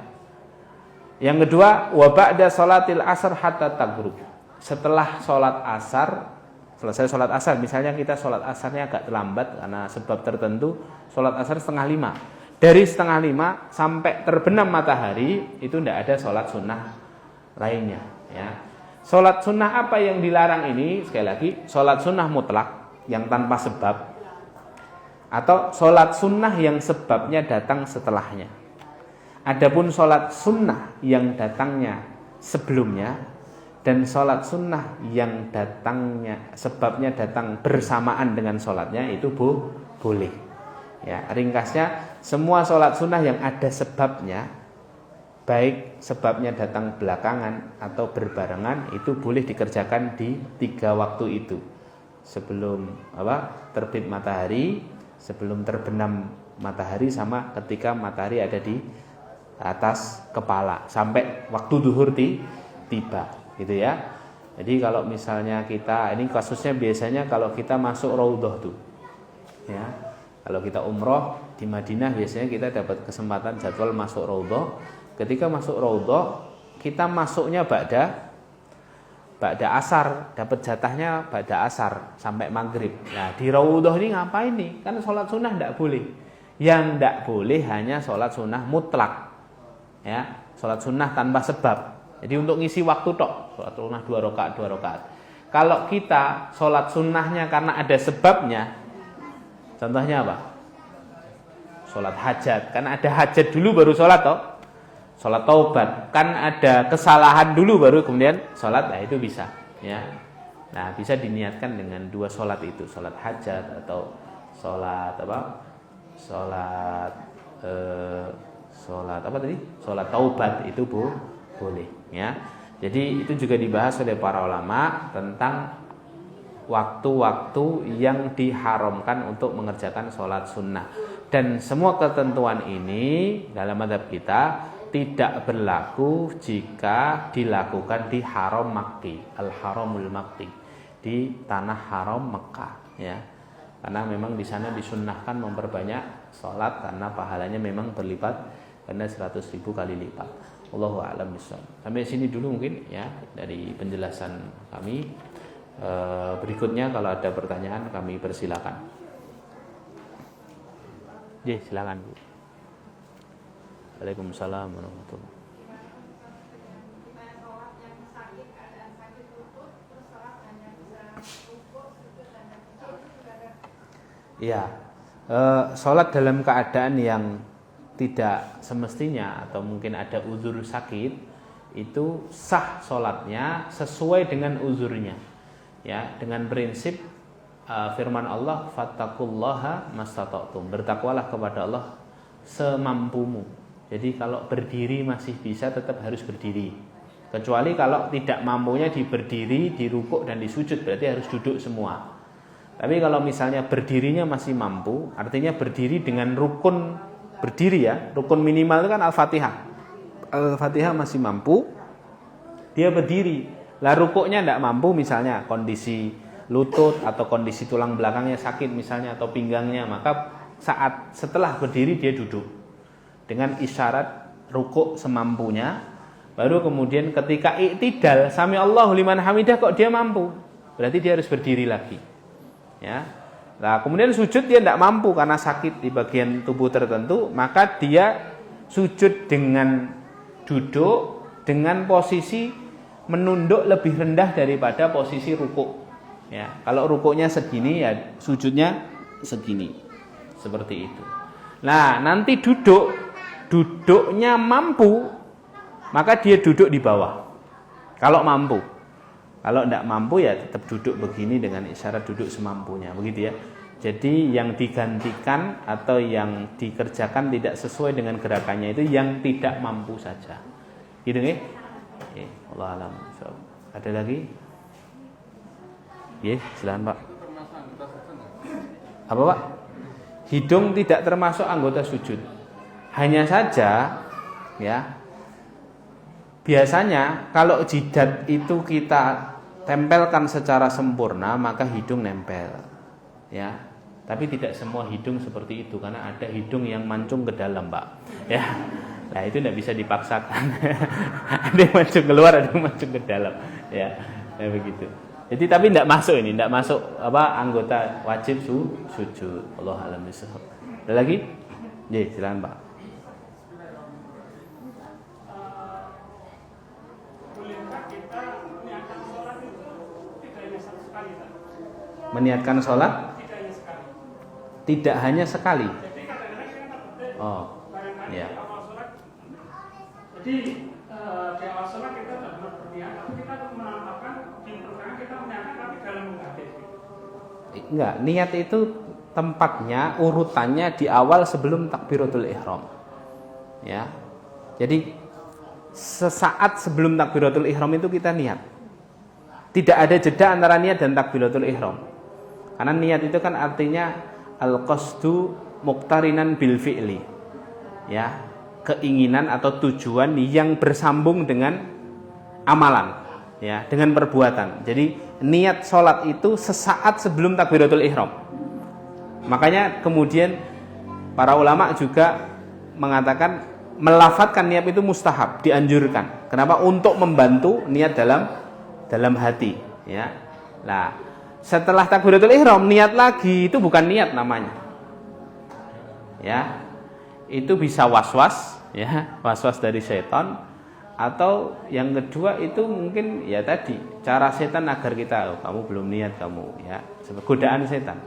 Yang kedua, wa ba'da sholatil asar hatta taghrub. Setelah sholat asar, selesai sholat asar, misalnya kita sholat asarnya agak terlambat karena sebab tertentu, sholat asar 4:30. Dari 4:30 sampai terbenam matahari itu tidak ada sholat sunnah lainnya. Ya. Sholat sunnah apa yang dilarang ini? Sekali lagi, sholat sunnah mutlak yang tanpa sebab, atau sholat sunnah yang sebabnya datang setelahnya. Adapun sholat sunnah yang datangnya sebelumnya dan sholat sunnah yang datangnya sebabnya datang bersamaan dengan sholatnya itu boleh. Ya, ringkasnya semua sholat sunnah yang ada sebabnya, baik sebabnya datang belakangan atau berbarengan, itu boleh dikerjakan di 3 waktu itu. Sebelum terbit matahari, sebelum terbenam matahari, sama ketika matahari ada di atas kepala sampai waktu duhur tiba, gitu ya. Jadi kalau misalnya kita, ini kasusnya biasanya kalau kita masuk raudhah tuh. Ya. Kalau kita umroh di Madinah biasanya kita dapat kesempatan jadwal masuk raudhah. Ketika masuk raudhah, kita masuknya ba'da asar, dapat jatahnya ba'da asar sampai maghrib. Nah, di raudhah ini ngapain nih? Kan sholat sunnah tidak boleh. Yang tidak boleh hanya sholat sunnah mutlak. Ya, sholat sunnah tanpa sebab. Jadi untuk ngisi waktu tok, sholat sunnah 2 rakaat. Kalau kita sholat sunnahnya karena ada sebabnya, contohnya apa? Sholat hajat, karena ada hajat dulu baru sholat toh. Sholat taubat, kan ada kesalahan dulu baru kemudian sholat, nah itu bisa. Ya, nah bisa diniatkan dengan 2 sholat itu, sholat hajat atau sholat sholat taubat itu boleh. Ya, jadi itu juga dibahas oleh para ulama tentang waktu-waktu yang diharamkan untuk mengerjakan sholat sunnah. Dan semua ketentuan ini dalam mazhab kita tidak berlaku jika dilakukan di haram Makki, al-haramul Makki, di tanah haram Mekah, ya. Karena memang di sana disunnahkan memperbanyak sholat karena pahalanya memang berlipat, karena 100.000 kali lipat. Wallahu a'lam bishawab. Sampai sini dulu mungkin ya dari penjelasan kami. Berikutnya kalau ada pertanyaan kami persilakan. Silakan Bu. Waalaikumsalam warahmatullahi wabarakatuh. Iya, sholat dalam keadaan yang tidak semestinya atau mungkin ada uzur sakit, itu sah sholatnya sesuai dengan uzurnya, ya, dengan prinsip firman Allah, fattaqullaha mastata'tum, bertakwalah kepada Allah semampumu. Jadi kalau berdiri masih bisa, tetap harus berdiri. Kecuali kalau tidak mampunya di berdiri, di rukuk dan di sujud, berarti harus duduk semua. Tapi kalau misalnya berdirinya masih mampu, artinya berdiri dengan rukun berdiri, ya, rukun minimal itu kan Al-Fatihah. Al-Fatihah masih mampu, dia berdiri. Lah rukuknya tidak mampu, misalnya kondisi lutut atau kondisi tulang belakangnya sakit misalnya, atau pinggangnya, maka saat setelah berdiri dia duduk dengan isyarat rukuk semampunya. Baru kemudian ketika i'tidal, sami Allahu liman hamidah, kok dia mampu, berarti dia harus berdiri lagi, ya. Nah kemudian sujud dia tidak mampu karena sakit di bagian tubuh tertentu, maka dia sujud dengan duduk dengan posisi menunduk lebih rendah daripada posisi rukuk, ya. Kalau rukuknya segini, ya sujudnya segini, seperti itu. Nah nanti duduknya mampu, maka dia duduk di bawah kalau mampu. Kalau tidak mampu, ya tetap duduk begini dengan isyarat duduk semampunya, begitu ya. Jadi yang digantikan atau yang dikerjakan tidak sesuai dengan gerakannya itu yang tidak mampu saja, gitu nih. Allah alam. Ada lagi? Silakan Pak. Apa Pak? Hidung tidak termasuk anggota sujud. Hanya saja, ya, biasanya kalau jidat itu kita tempelkan secara sempurna, maka hidung nempel, ya. Tapi tidak semua hidung seperti itu, karena ada hidung yang mancung ke dalam, Pak, ya. Nah itu tidak bisa dipaksakan. Ada yang mancung keluar, ada yang mancung ke dalam, ya. Nah, begitu. Jadi tapi tidak masuk ini, tidak masuk anggota wajib sujud. Allah alam bisawab. Ada lagi? Silakan Pak. Meniatkan sholat tidak hanya sekali. Oh, ya.
Jadi di awal sholat kita tidak berniat, tapi kita menampakkan di pertengahan kita meniatkan, tapi dalam menghadap.
Enggak, niat itu tempatnya, urutannya di awal sebelum takbiratul ihram. Ya. Jadi sesaat sebelum takbiratul ihram itu kita niat. Tidak ada jeda antara niat dan takbiratul ihram. Karena niat itu kan artinya al-qasdu muqtarinan bil fi'li. Ya, keinginan atau tujuan yang bersambung dengan amalan, ya, dengan perbuatan. Jadi niat sholat itu sesaat sebelum takbiratul ihram. Makanya kemudian para ulama juga mengatakan melafadzkan niat itu mustahab, dianjurkan. Kenapa? Untuk membantu niat dalam hati, ya. Nah, setelah takbiratul ihram niat lagi, itu bukan niat namanya, ya. Itu bisa was-was, ya, was-was dari setan. Atau yang kedua itu mungkin ya tadi cara setan agar kita, kamu belum niat kamu, ya, godaan setan,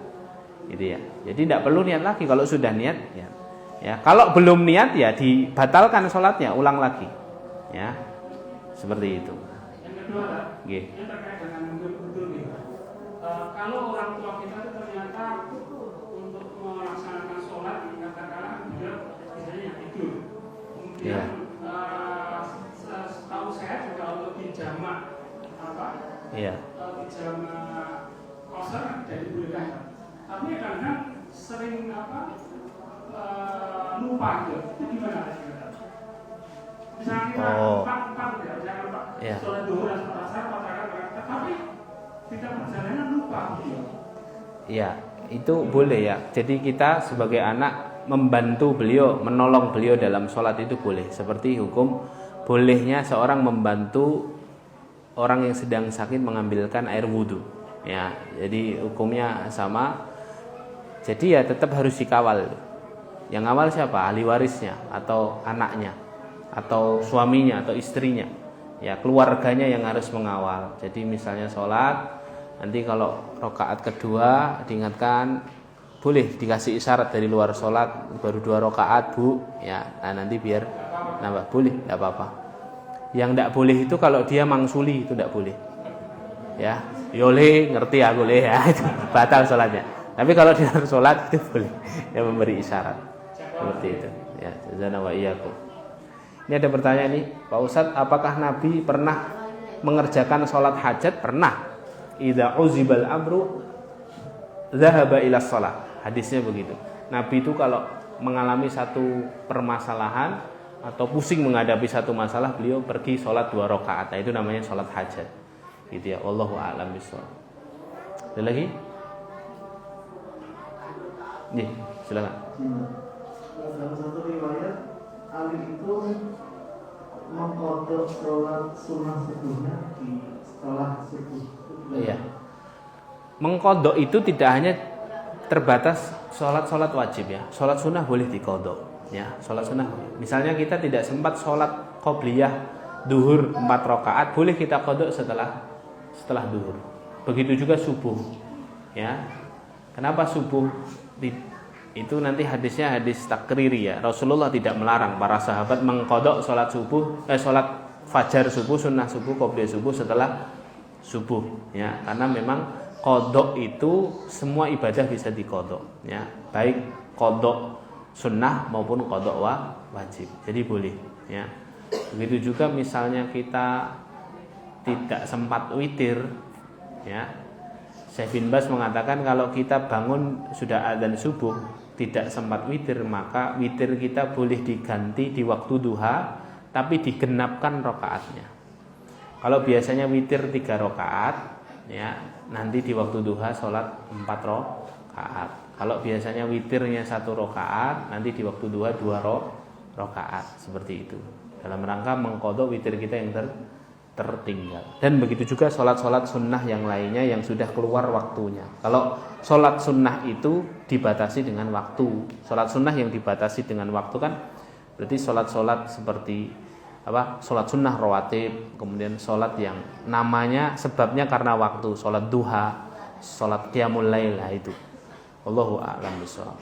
gitu ya. Jadi tidak perlu niat lagi kalau sudah niat, ya. Ya, kalau belum niat ya dibatalkan sholatnya, ulang lagi, ya, seperti itu.
Yang kedua, ini terkait dengan betul-betul gitu. Kalau orang tua kita itu ternyata untuk melaksanakan sholat katakanlah dia misalnya tidur, kemudian setahu saya juga untuk dijamak dijamak koser dari bolehkan. Tapi kadang sering lupa gitu. Itu gimana? Misalnya kita empat ya, jangan Pak. Sholat duhur dan sholat asar tapi tidak perjalanan lupa gitu.
Iya, itu boleh ya. Jadi kita sebagai anak membantu beliau, menolong beliau dalam sholat itu boleh. Seperti hukum bolehnya seorang membantu orang yang sedang sakit mengambilkan air wudhu, ya. Jadi hukumnya sama. Jadi ya tetap harus dikawal. Yang awal siapa? Ahli warisnya atau anaknya atau suaminya atau istrinya, ya, keluarganya yang harus mengawal. Jadi misalnya sholat, nanti kalau rakaat kedua diingatkan, boleh dikasih isyarat dari luar sholat, baru 2 rakaat bu, ya. Nah nanti biar nambah, boleh, nggak apa-apa. Yang tidak boleh itu kalau dia mangsuli, itu tidak boleh. Ya, yole ngerti aku le ya, itu batal sholatnya. Tapi kalau dia harus sholat itu boleh. Ya memberi isyarat seperti itu. Ya, jazana wa iyyakum. Ini ada pertanyaan nih, Pak Ustadz, apakah Nabi pernah mengerjakan sholat hajat? Pernah. Idza uzibal amru dzahaba ila shalah. Hadisnya begitu. Nabi itu kalau mengalami satu permasalahan atau pusing menghadapi satu masalah, beliau pergi sholat 2 rakaat. Nah, itu namanya sholat hajat. Gitu ya. Wallahu a'lam bishawab. Ada lagi? Nih, silakan.
Dalam satu riwayat, Ali itu mengkodok sholat sunnah subuhnya di setelah subuh.
Iya. Mengkodok itu tidak hanya terbatas sholat wajib ya. Sholat sunnah boleh dikodok ya. Sholat sunnah. Misalnya kita tidak sempat sholat qobliyah duhur 4 rakaat, boleh kita kodok setelah duhur. Begitu juga subuh ya. Kenapa subuh? Itu nanti hadisnya hadis takriri ya. Rasulullah tidak melarang para sahabat mengkodok sholat fajar subuh, sunnah subuh, qobliyah subuh setelah subuh ya. Karena memang kodok itu semua ibadah bisa dikodok ya, baik kodok sunnah maupun kodok wajib. Jadi boleh ya. Begitu juga misalnya kita tidak sempat witir ya. Syekh bin Baz mengatakan kalau kita bangun sudah adzan subuh tidak sempat witir, maka witir kita boleh diganti di waktu duha tapi digenapkan rakaatnya. Kalau biasanya witir 3 rakaat ya, nanti di waktu duha sholat 4 rakaat. Kalau biasanya witirnya 1 rakaat, nanti di waktu duha 2 rakaat. Seperti itu. Dalam rangka mengqadha witir kita yang tertinggal. Dan begitu juga sholat-sholat sunnah yang lainnya yang sudah keluar waktunya. Kalau sholat sunnah itu dibatasi dengan waktu. Sholat sunnah yang dibatasi dengan waktu kan berarti sholat-sholat seperti sholat sunnah rawatib, kemudian sholat yang namanya sebabnya karena waktu, sholat duha, sholat qiyamul lail itu. Wallahu a'lam bishawab.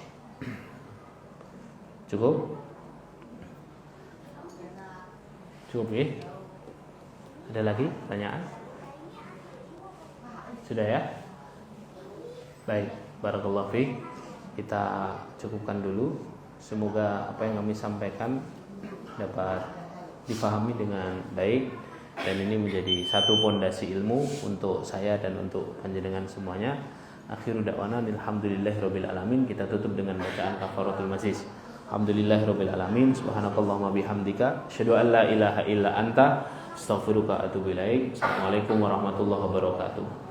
Cukup? Cukup ya? Ada lagi pertanyaan? Sudah ya? Baik, barakallahu fiik. Kita cukupkan dulu. Semoga apa yang kami sampaikan dapat difahami dengan baik dan ini menjadi satu pondasi ilmu untuk saya dan untuk panjenengan semuanya. Akhiru da'wana alhamdulillahirabbil alamin. Kita tutup dengan bacaan kafaratul majlis. Alhamdulillahirabbil alamin. Subhanakallahumma bihamdika asyhadu an la ilaha illa anta astaghfiruka wa atubu ilaik. Assalamualaikum warahmatullahi wabarakatuh.